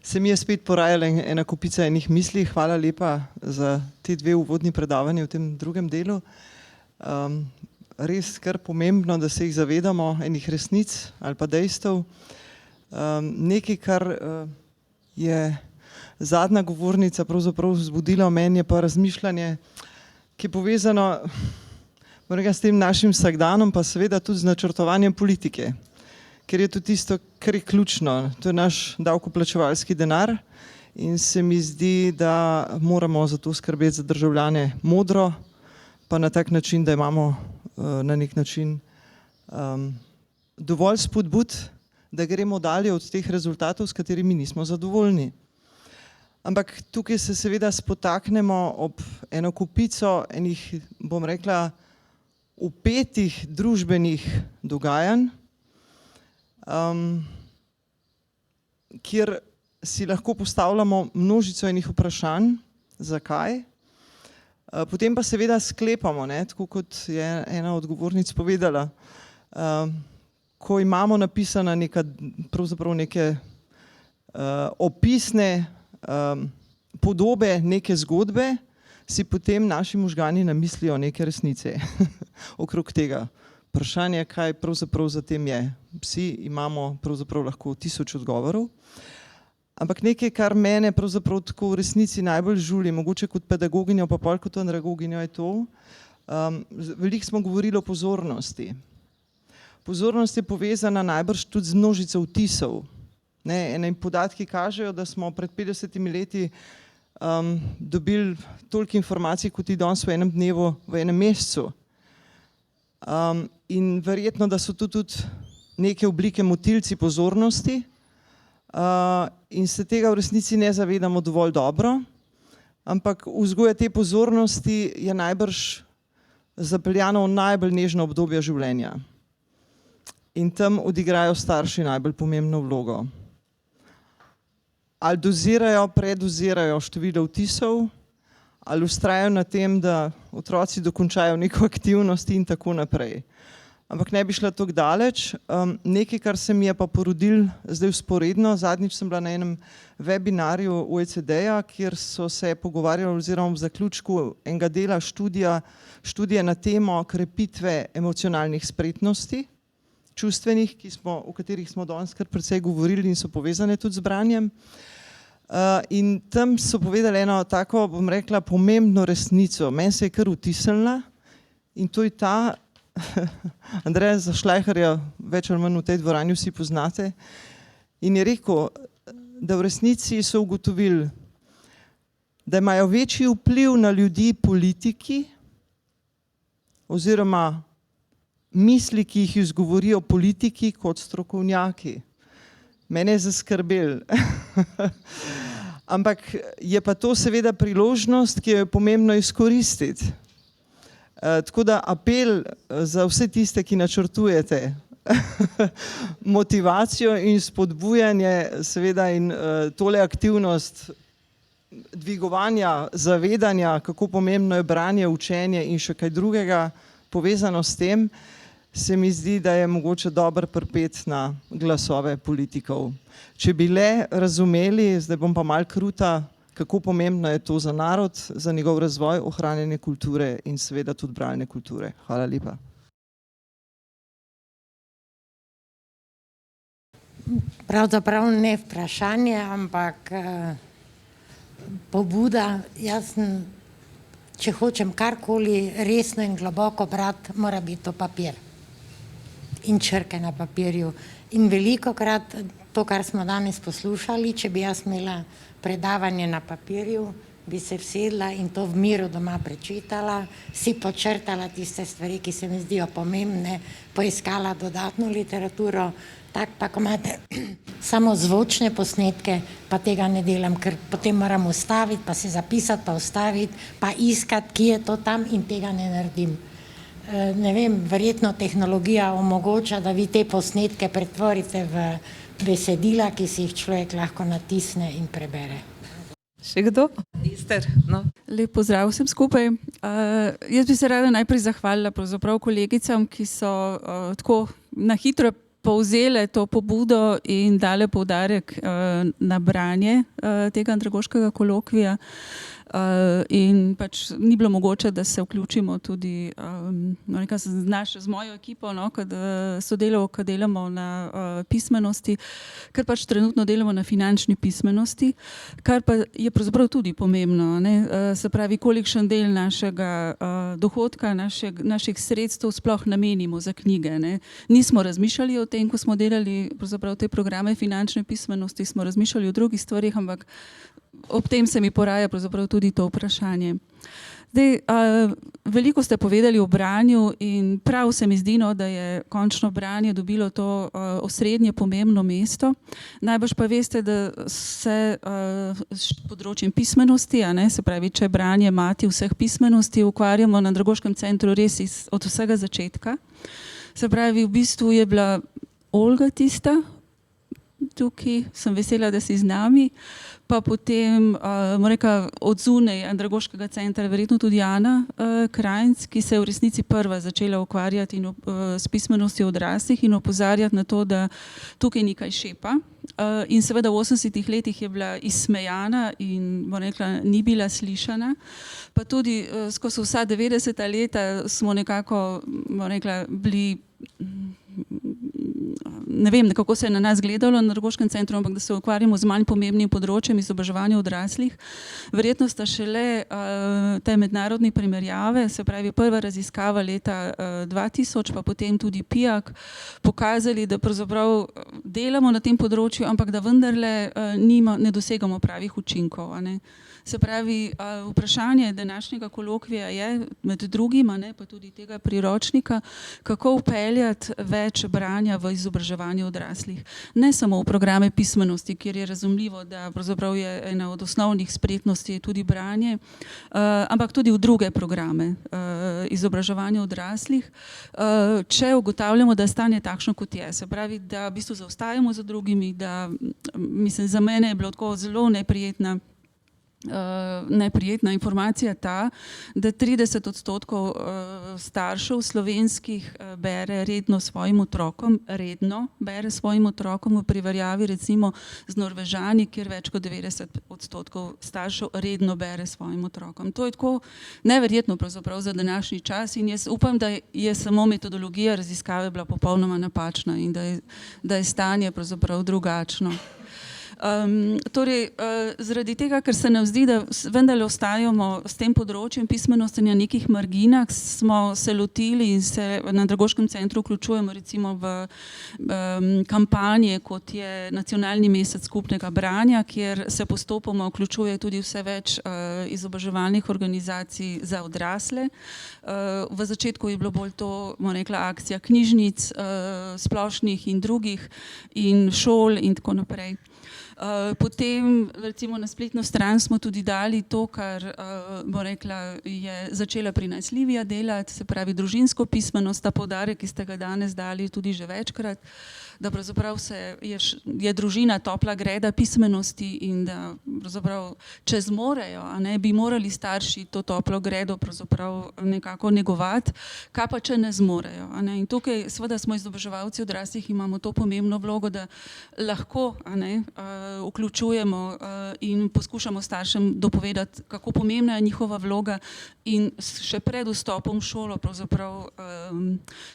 [SPEAKER 3] se mi je spet porajala ena kupica enih misli. Hvala lepa za te dve uvodni predavanji v tem drugem delu. Res kar pomembno, da se jih zavedamo, enih resnic ali pa dejstev. Nekaj, kar je zadnja govornica pravzaprav vzbudila v meni, je pa razmišljanje, ki je povezano s tem našim vsakdanom, pa seveda tudi z načrtovanjem politike, ker je to tisto, kar je ključno. To je naš davkoplačevalski denar in se mi zdi, da moramo za to skrbeti za državljane modro, pa na tak način, da imamo na nek način dovolj spodbud, da gremo dalje od teh rezultatov, s katerimi nismo zadovoljni. Ampak tukaj se seveda spotaknemo ob eno kupico enih, bom rekla, vpetih družbenih dogajanj, kjer si lahko postavljamo množico enih vprašanj, zakaj. Potem pa seveda sklepamo, tako kot je ena od govornic povedala, ko imamo napisana pravzaprav neke opisne podobe, neke zgodbe, si potem naši možgani namislijo neke resnice okrog tega. Vprašanje, kaj pravzaprav za tem je. Vsi imamo pravzaprav lahko 1000 odgovorov, ampak nekaj, kar mene pravzaprav tako v resnici najbolj žuli, mogoče kot pedagoginjo, pa pol kot andragoginjo, je to. Veliko smo govorili o pozornosti. Pozornost je povezana najbrž tudi z množico vtisov. Eni podatki kažejo, da smo pred 50 leti dobili toliko informacij, kot ti danes v enem dnevu, v enem mesecu. In verjetno, da so tudi neke oblike motilci pozornosti in se tega v resnici ne zavedamo dovolj dobro, ampak vzgoja te pozornosti je najbrž zapeljana v najbolj nežno obdobje življenja. In tam odigrajo starši najbolj pomembno vlogo. Ali dozirajo, predozirajo število vtisov, ali vztrajajo na tem, da otroci dokončajo neko aktivnost in tako naprej. Ampak ne bi šla tako daleč. Nekaj, kar se mi je pa porodilo zdaj vzporedno, zadnjič sem bila na enem webinarju OECD-ja, kjer so se pogovarjali oziroma v zaključku enega dela študije na temo krepitve emocionalnih spretnosti, čustvenih, o katerih smo danes kar precej govorili in so povezane tudi z branjem. In tam so povedali eno tako, bom rekla, pomembno resnico. Meni se je kar vtisnila in to je ta, Andreja Šlajharja več ali manj v tej dvorani vsi poznate, in je rekel, da v resnici so ugotovili, da imajo večji vpliv na ljudi politiki oziroma misli, ki jih izgovorijo politiki kot strokovnjaki. Mene je zaskrbelo. Ampak je pa to seveda priložnost, ki jo je pomembno izkoristiti. Tako da apel za vse tiste, ki načrtujete motivacijo in spodbujanje seveda in tole aktivnost dvigovanja, zavedanja, kako pomembno je branje, učenje in še kaj drugega povezano s tem, se mi zdi, da je mogoče dobro pripeti na glasove politikov. Če bi le razumeli, zdaj bom pa malo kruta, kako pomembno je to za narod, za njegov razvoj, ohranjanje kulture in seveda tudi bralne kulture. Hvala lepa.
[SPEAKER 4] Pravzaprav ne vprašanje, ampak pobuda. Jaz sem, če hočem karkoli resno in globoko brati, mora biti to papir in črke na papirju. In velikokrat to, kar smo danes poslušali, če bi jaz imela predavanje na papirju, bi se vsedla in to v miru doma prečitala, si počrtala tiste stvari, ki se mi zdijo pomembne, poiskala dodatno literaturo. Tak pa, ko imate samo zvočne posnetke, pa tega ne delam, ker potem moram ustaviti, pa se zapisati, pa ustaviti, pa iskati, kje je to tam in tega ne naredim. Ne vem, verjetno tehnologija omogoča, da vi te posnetke pretvorite v besedila, ki si jih človek lahko natisne in prebere.
[SPEAKER 1] Še kdo? Ester, no.
[SPEAKER 5] Lep pozdrav vsem skupaj. Jaz bi se rada najprej zahvalila pravzaprav kolegicam, ki so tako na hitro povzele to pobudo in dale poudarek na branje tega andragoškega kolokvija. In pač ni bilo mogoče, da se vključimo tudi z mojo ekipo, kot sodelavka delamo na pismenosti, ker pač trenutno delamo na finančni pismenosti, kar pa je pravzaprav tudi pomembno, ne? Se pravi, kolikšen del našega dohodka, naših sredstev sploh namenimo za knjige, ne? Nismo razmišljali o tem, ko smo delali pravzaprav te programe finančne pismenosti, smo razmišljali o drugih stvarih, ampak ob tem se mi poraja pravzaprav tudi to vprašanje. Zdaj, veliko ste povedali o branju in prav se mi zdi, da je končno branje dobilo to osrednje pomembno mesto. Najbrž pa veste, da se s področjem pismenosti, se pravi, če branje mati vseh pismenosti, ukvarjamo na Andragoškem centru res od vsega začetka. Se pravi, v bistvu je bila Olga tista, tukaj sem vesela, da si z nami, pa potem od zunaj Andragoškega centra verjetno tudi Jana Krajnc, ki se je v resnici prva začela ukvarjati s pismenostjo odraslih in opozarjati na to, da tukaj nekaj šepa. In seveda v 80-ih letih je bila izsmejana in ni bila slišana. Pa tudi skozi vsa 90-ta leta smo nekako bili, ne vem, kako se je na nas gledalo na Andragoškem centru, ampak da se ukvarjamo z manj pomembnim področjem izobraževanja odraslih. Verjetno sta šele te mednarodne primerjave, se pravi prva raziskava leta 2000, pa potem tudi PIAK, pokazali, da pravzaprav delamo na tem področju, ampak da vendarle ne dosegamo pravih učinkov. Se pravi, vprašanje današnjega kolokvija je med drugim, pa tudi tega priročnika, kako vpeljati več branja v izobraževanje odraslih. Ne samo v programe pismenosti, kjer je razumljivo, da pravzaprav je ena od osnovnih spretnosti tudi branje, ampak tudi v druge programe izobraževanja odraslih, če ugotavljamo, da je stanje takšno, kot je. Se pravi, da v bistvu zaostajamo za drugimi, da mislim, za mene je bilo tako zelo neprijetna informacija ta, da 30% staršev slovenskih bere redno svojim otrokom v primerjavi recimo z Norvežani, kjer več kot 90% staršev redno bere svojim otrokom. To je tako neverjetno pravzaprav za današnji čas in jaz upam, da je samo metodologija raziskave bila popolnoma napačna in da je stanje pravzaprav drugačno. Torej, zaradi tega, ker se nam zdi, da vendarle ostajamo s tem področjem pismenosti na nekih marginah, smo se lotili in se na Andragoškem centru vključujemo recimo v kampanje, kot je Nacionalni mesec skupnega branja, kjer se postopoma vključuje tudi vse več izobraževalnih organizacij za odrasle. V začetku je bilo bolj to, bomo rekla, akcija knjižnic, splošnih in drugih in šol in tako naprej. Potem recimo na spletno stran smo tudi dali to, kar bo rekla, je začela pri nas Livija delati, se pravi družinsko pismenost, ta poudarek, ki ste ga danes dali tudi že večkrat, da pravzaprav je družina topla greda pismenosti in da pravzaprav, če zmorejo, bi morali starši to toplo gredo pravzaprav nekako negovati, kaj pa če ne zmorejo. In tukaj seveda smo izobraževalci odraslih, imamo to pomembno vlogo, da lahko vključujemo in poskušamo staršem dopovedati, kako pomembna je njihova vloga in še pred vstopom v šolo pravzaprav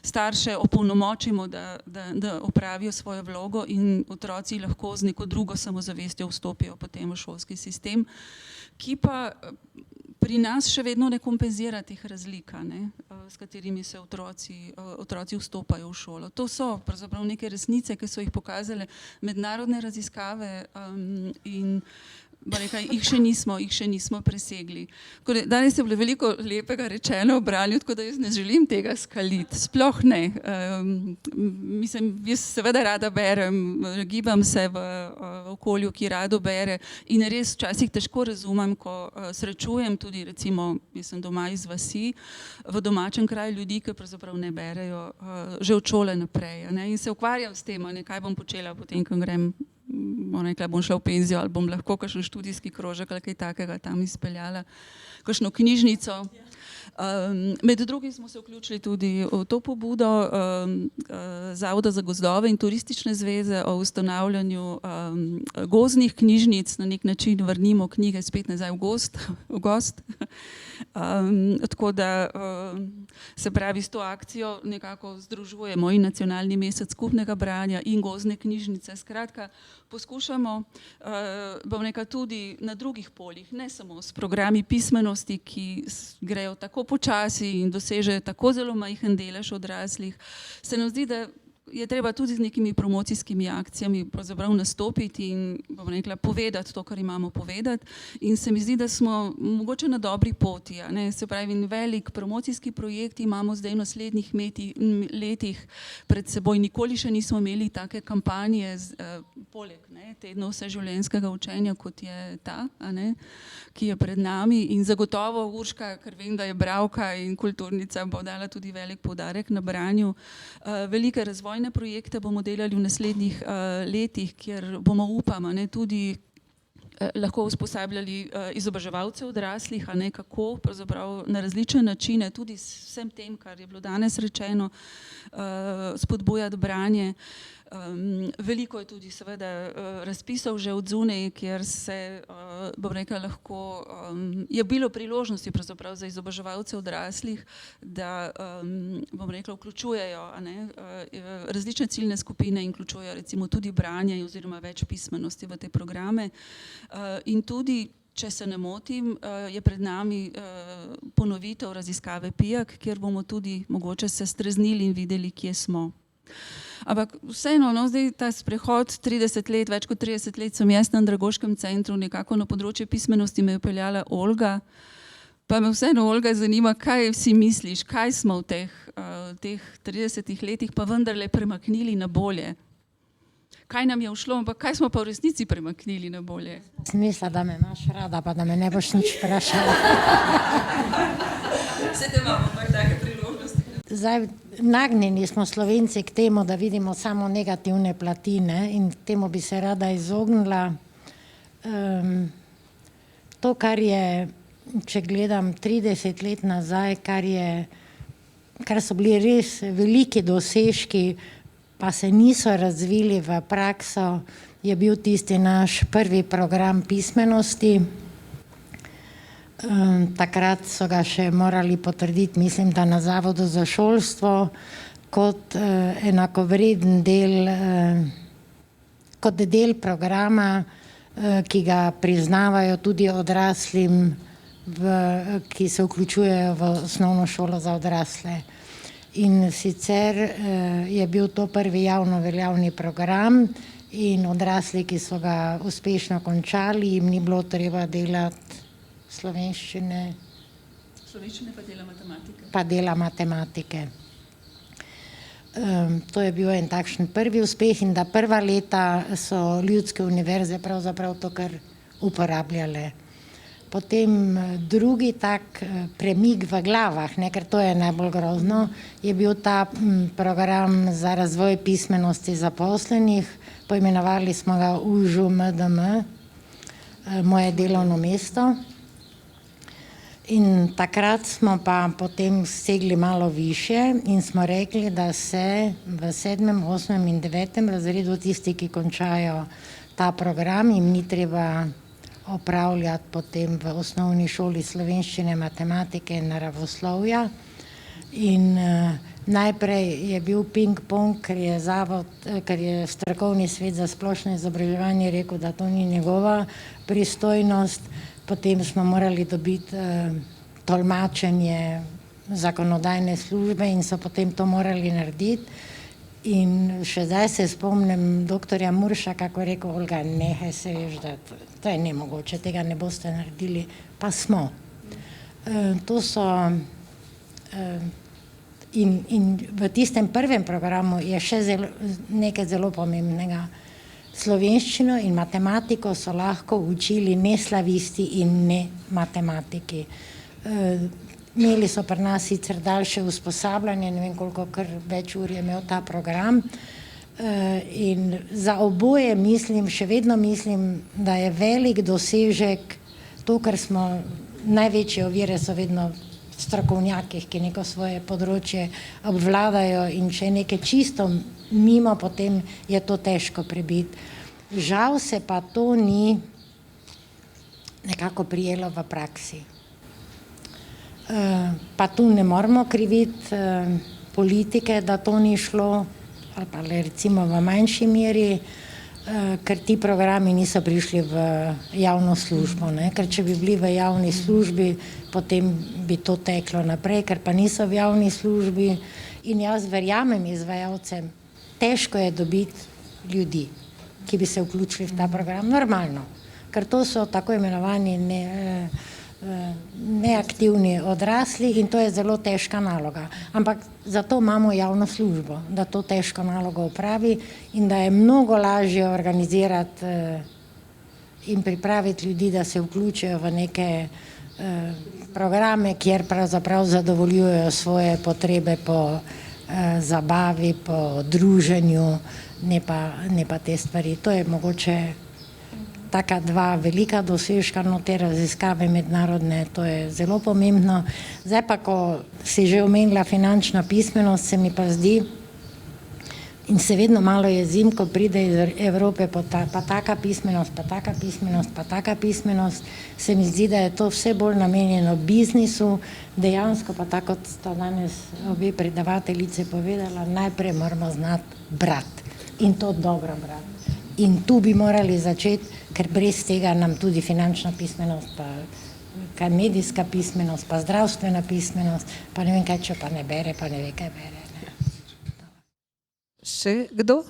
[SPEAKER 5] starše opolnomočimo, da opravijo svojo vlogo in otroci lahko z neko drugo samozavestjo vstopijo potem v šolski sistem, ki pa pri nas še vedno ne kompenzira teh razlik, s katerimi se otroci vstopajo v šolo. To so pravzaprav neke resnice, ki so jih pokazale mednarodne raziskave in jih še nismo presegli. Danes je bilo veliko lepega rečeno o branju, tako da jaz ne želim tega skaliti, sploh ne. Mislim, jaz seveda rada berem, gibam se v okolju, ki rado bere in res včasih težko razumem, ko srečujem tudi recimo, jaz sem doma iz vasi, v domačem kraju ljudi, ki pravzaprav ne berejo že od šole naprej. In se ukvarjam s tem, kaj bom počela potem, ko grem, bom šla v penzijo ali bom lahko kakšen študijski krožek ali kaj takega tam izpeljala, kakšno knjižnico. Med drugim smo se vključili tudi v to pobudo Zavoda za gozdove in turistične zveze o ustanavljanju gozdnih knjižnic, na nek način vrnimo knjige spet nazaj v gozd. Tako da se pravi s to akcijo nekako združujemo in Nacionalni mesec skupnega branja in gozdne knjižnice. Skratka, poskušamo, bom rekla, tudi na drugih poljih, ne samo s programi pismenosti, ki grejo tako počasi in dosežejo tako zelo majhen delež odraslih, se nam zdi, da je treba tudi z nekimi promocijskimi akcijami pravzaprav nastopiti in, bom rekla, povedati to, kar imamo povedati. In se mi zdi, da smo mogoče na dobri poti. Se pravi, velik promocijski projekt imamo zdaj v naslednjih letih pred seboj. Nikoli še nismo imeli take kampanje, poleg tednov vseživljenjskega učenja, kot je ta, ki je pred nami. In zagotovo Urška, ker vem, da je bralka in kulturnica, bo dala tudi velik poudarek na branju. Velike razvojne projekte bomo delali v naslednjih letih, kjer bomo, upam, tudi lahko usposabljali izobraževalce odraslih, kako pravzaprav na različne načine, tudi s vsem tem, kar je bilo danes rečeno, spodbujati branje. Veliko je tudi seveda razpisov že od zunaj, kjer se, bom rekla, lahko je bilo priložnosti pravzaprav za izobraževalce odraslih, da, bom rekla, vključujejo različne ciljne skupine in vključujejo recimo tudi branje oziroma več pismenosti v te programe. In tudi, če se ne motim, je pred nami ponovitev raziskave PIAK, kjer bomo tudi mogoče se streznili in videli, kje smo. Ampak vseeno, zdaj ta sprehod 30 let, več kot 30 let sem jaz na Andragoškem centru, nekako na področje pismenosti me je peljala Olga, pa me vseeno, Olga, zanima, kaj si misliš, kaj smo v teh 30 letih pa vendarle premaknili na bolje. Kaj nam je ušlo, ampak kaj smo pa v resnici premaknili na bolje?
[SPEAKER 4] Smisla, da me imaš rada, pa da me ne boš nič vprašala.
[SPEAKER 5] Vse te imamo, ampak take priložnosti.
[SPEAKER 4] Zdaj, nagnjeni smo Slovenci k temu, da vidimo samo negativne plati, in temu bi se rada izognila. To, kar je, če gledam 30 let nazaj, kar so bili res veliki dosežki, pa se niso razvili v prakso, je bil tisti naš prvi program pismenosti. Takrat so ga še morali potrditi, mislim, da na Zavodu za šolstvo, kot enakovreden del kot del programa, ki ga priznavajo tudi odraslim, ki se vključujejo v osnovno šolo za odrasle. In sicer je bil to prvi javno veljavni program in odrasli, ki so ga uspešno končali, jim ni bilo treba delati slovenščine.
[SPEAKER 5] Slovenščine pa dela matematike.
[SPEAKER 4] Pa dela matematike. To je bil en takšen prvi uspeh in da prva leta so ljudske univerze pravzaprav to kar uporabljale. Potem drugi tak premik v glavah, ker to je najbolj grozno, je bil ta program za razvoj pismenosti zaposlenih, poimenovali smo ga UŽMDM, moje delovno mesto. In takrat smo pa potem segli malo više in smo rekli, da se v 7., 8. in 9. razredu tisti, ki končajo ta program, jim ni treba opravljati potem v osnovni šoli slovenščine, matematike in naravoslovja. In najprej je bil ping-pong, ker je strokovni svet za splošno izobraževanje rekel, da to ni njegova pristojnost. Potem smo morali dobiti tolmačenje zakonodajne službe in so potem to morali narediti. In še zdaj se spomnim doktorja Murša, kako je rekel: Olga, nehaj se, veš, da to je nemogoče, tega ne boste naredili, pa smo. To so in v tistem prvem programu je še nekaj zelo pomembnega. Slovenščino in matematiko so lahko učili neslavisti in ne matematiki. Imeli so pri nas sicer daljše usposabljanje, ne vem koliko, kar več ur je imel ta program. In za oboje mislim, še vedno mislim, da je velik dosežek to, kar smo, največje ovire so vedno strokovnjakih, ki neko svoje področje obvladajo in če je nekaj čisto mimo, potem je to težko prebiti. Žal se pa to ni nekako prijelo v praksi. Pa tu ne moramo kriviti politike, da to ni šlo, ali pa recimo v manjši meri, ker ti programi niso prišli v javno službo, ker če bi bili v javni službi, potem bi to teklo naprej, ker pa niso v javni službi in jaz verjamem izvajalcem, težko je dobiti ljudi, ki bi se vključili v ta program, normalno, ker to so tako imenovani neaktivni odrasli in to je zelo težka naloga. Ampak zato imamo javno službo, da to težko nalogo opravi in da je mnogo lažje organizirati in pripraviti ljudi, da se vključijo v neke programe, kjer pravzaprav zadovoljujejo svoje potrebe po zabavi, po druženju, ne pa te stvari. To je mogoče taka dva velika dosežka, no te raziskave mednarodne, to je zelo pomembno. Zdaj pa, ko si že omenila finančna pismenost, se mi pa zdi in se vedno malo jezim, ko pride iz Evrope pa taka pismenost, pa taka pismenost, pa taka pismenost, se mi zdi, da je to vse bolj namenjeno biznisu, dejansko pa tako, kot sta danes obe predavateljice povedala, najprej moramo znati brati in to dobro brati. In tu bi morali začeti, ker brez tega nam tudi finančna pismenost, pa medijska pismenost, pa zdravstvena pismenost, pa ne vem kaj, če pa ne bere, pa ne ve, kaj bere.
[SPEAKER 1] Še kdo?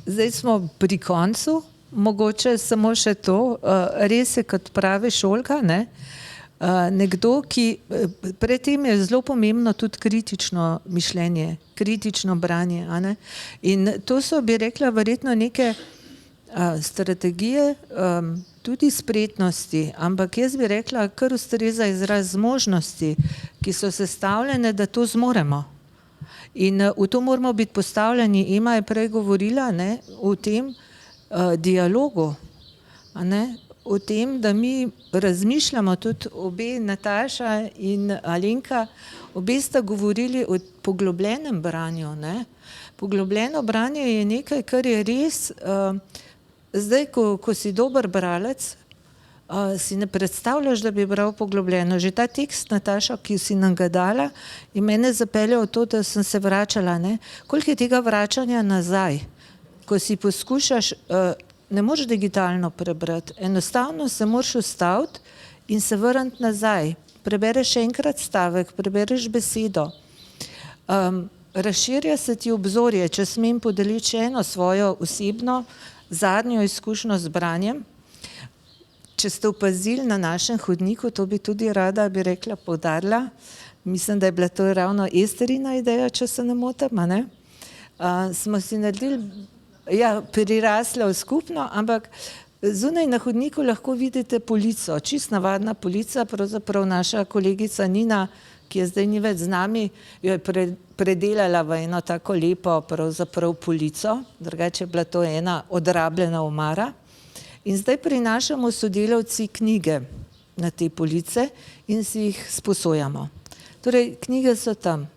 [SPEAKER 1] Zdaj smo pri koncu, mogoče samo še to, res je, kot pravi Olga, nekdo, ki predtem je zelo pomembno tudi kritično mišljenje, kritično branje. In to so, bi rekla, verjetno neke strategije, tudi spretnosti, ampak jaz bi rekla, kar ustreza izraz zmožnosti, ki so sestavljene, da to zmoremo. In v to moramo biti postavljeni. Ema je prej govorila o tem dialogu, o tem, da mi razmišljamo, tudi obe, Nataša in Alenka, obe sta govorili o poglobljenem branju. Poglobljeno branje je nekaj, kar je res, zdaj, ko si dober bralec, si ne predstavljaš, da bi bral poglobljeno. Že ta tekst, Nataša, ki si nam ga dala, je mene zapeljal v to, da sem se vračala. Ne? Koliko je tega vračanja nazaj? Ko si poskušaš, ne moreš digitalno prebrati, enostavno se moraš ustaviti in se vrniti nazaj. Prebereš še enkrat stavek, prebereš besedo. Razširja se ti obzorje, če smem podeliti še eno svojo osebno zadnjo izkušnjo z branjem. Če ste opazili na našem hodniku, to bi tudi rada, bi rekla, poudarila. Mislim, da je bila to ravno Esterina ideja, če se ne motim, ne? Smo si naredili, ja, prirasla v skupno, ampak zunaj na hodniku lahko vidite polico, čist navadna polica, pravzaprav naša kolegica Nina, ki je zdaj ni več z nami, jo je predelala v eno tako lepo pravzaprav polico, drugače je bila to ena odrabljena omara. In zdaj prinašamo sodelavci knjige na te police in si jih sposojamo. Torej, knjige so tam.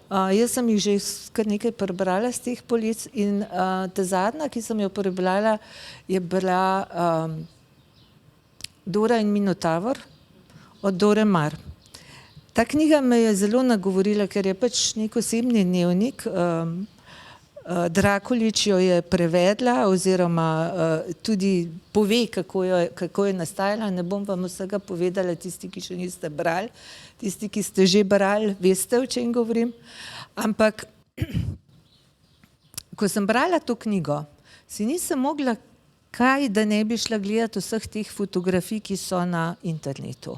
[SPEAKER 1] Jaz sem jih že kar nekaj prebrala z teh polic in ta zadnja, ki sem jo prebrala, je bila Dora in Minotavor od Dore Maar. Ta knjiga me je zelo nagovorila, ker je pač nek osebni dnevnik. Drakulič jo je prevedla oziroma tudi pove, kako je nastajala. Ne bom vam vsega povedala, tisti, ki še niste brali. Tisti, ki ste že brali, veste, o čem govorim. Ampak, ko sem brala to knjigo, si nisem mogla kaj, da ne bi šla gledati vseh teh fotografij, ki so na internetu.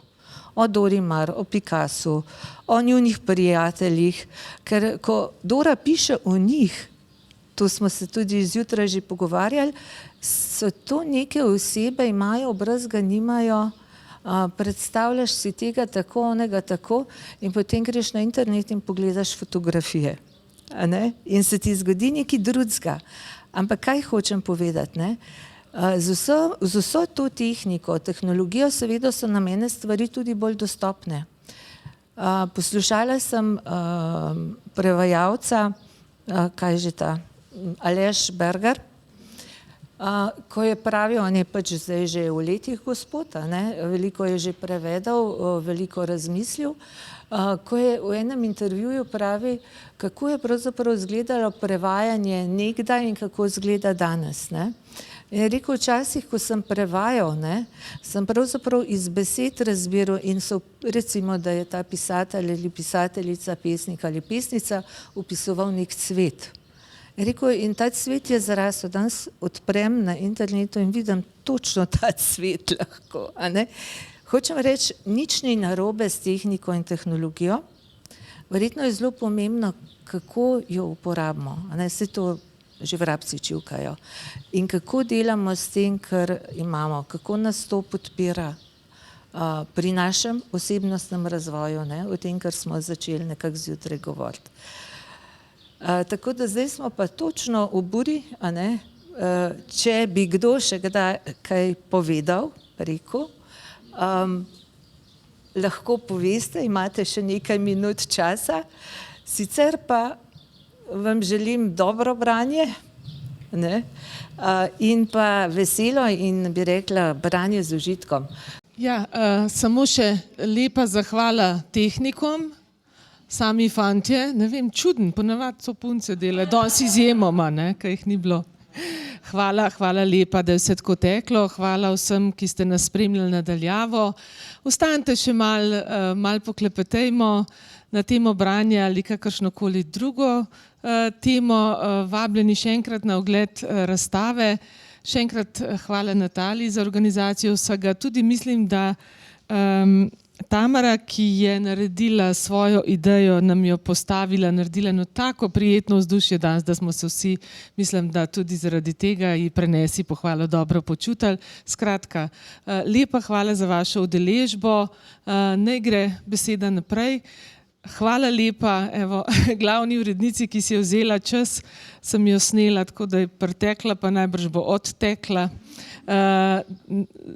[SPEAKER 1] O Dori Maar, o Picassu, o njunih prijateljih. Ker ko Dora piše o njih, to smo se tudi zjutraj že pogovarjali, so to neke osebe, imajo obraz, ga nimajo, predstavljaš si tega tako, onega tako in potem greš na internet in pogledaš fotografije. In se ti zgodi nekaj drugega. Ampak kaj hočem povedati? Ne? Z vso to tehniko, tehnologijo, seveda so na mene stvari tudi bolj dostopne. Poslušala sem prevajalca, kaj je že ta, Aleš Berger, ko je pravil, on je pač zdaj že v letih gospod, veliko je že prevedel, veliko razmislil, ko je v enem intervjuju pravi, kako je pravzaprav izgledalo prevajanje nekdaj in kako izgleda danes. Ne? In je rekel, včasih, ko sem prevajal, sem pravzaprav iz besed razbiral in so, recimo, da je ta pisatelj ali pisateljica, pesnik ali pesnica opisoval nek cvet. Rekel, in ta cvet je zarasel, danes odprem na internetu in vidim točno ta cvet lahko. Hočem reči, nič ni narobe s tehniko in tehnologijo, verjetno je zelo pomembno, kako jo uporabimo, se to že vrabci čivkajo. In kako delamo s tem, kar imamo, kako nas to podpira pri našem osebnostnem razvoju, o tem, kar smo začeli nekako zjutraj govoriti. Tako da zdaj smo pa točno v buri, če bi kdo še kdaj kaj povedal, rekel, lahko poveste, imate še nekaj minut časa, sicer pa vam želim dobro branje in pa veselo in bi rekla branje z užitkom.
[SPEAKER 6] Ja, samo še lepa zahvala tehnikom. Sami fantje, ne vem, čuden, ponavadi so punce delajo, danes izjemoma, kaj jih ni bilo. Hvala lepa, da je vse tako teklo, hvala vsem, ki ste nas spremljali nadaljavo. Ostanite še malo poklepetejmo na temo branja ali kakršnokoli drugo temo. Vabljeni še enkrat na ogled razstave. Še enkrat hvala Nataliji za organizacijo vsega. Tudi mislim, da Tamara, ki je naredila svojo idejo, nam jo postavila, naredila eno tako prijetno vzdušje danes, da smo se vsi, mislim, da tudi zaradi tega ji prenesi pohvalo dobro počutili. Skratka, lepa hvala za vašo udeležbo, naj gre beseda naprej. Hvala lepa, evo, glavni urednici, ki si je vzela čas, sem jo snela, tako da je pretekla, pa najbrž bo odtekla,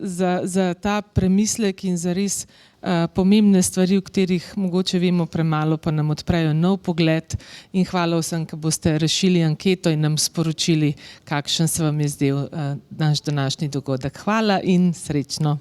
[SPEAKER 6] za ta premislek in za res pomembne stvari, o katerih mogoče vemo premalo, pa nam odprejo nov pogled. In hvala vsem, ki boste rešili anketo in nam sporočili, kakšen se vam je zdel naš današnji dogodek. Hvala in srečno.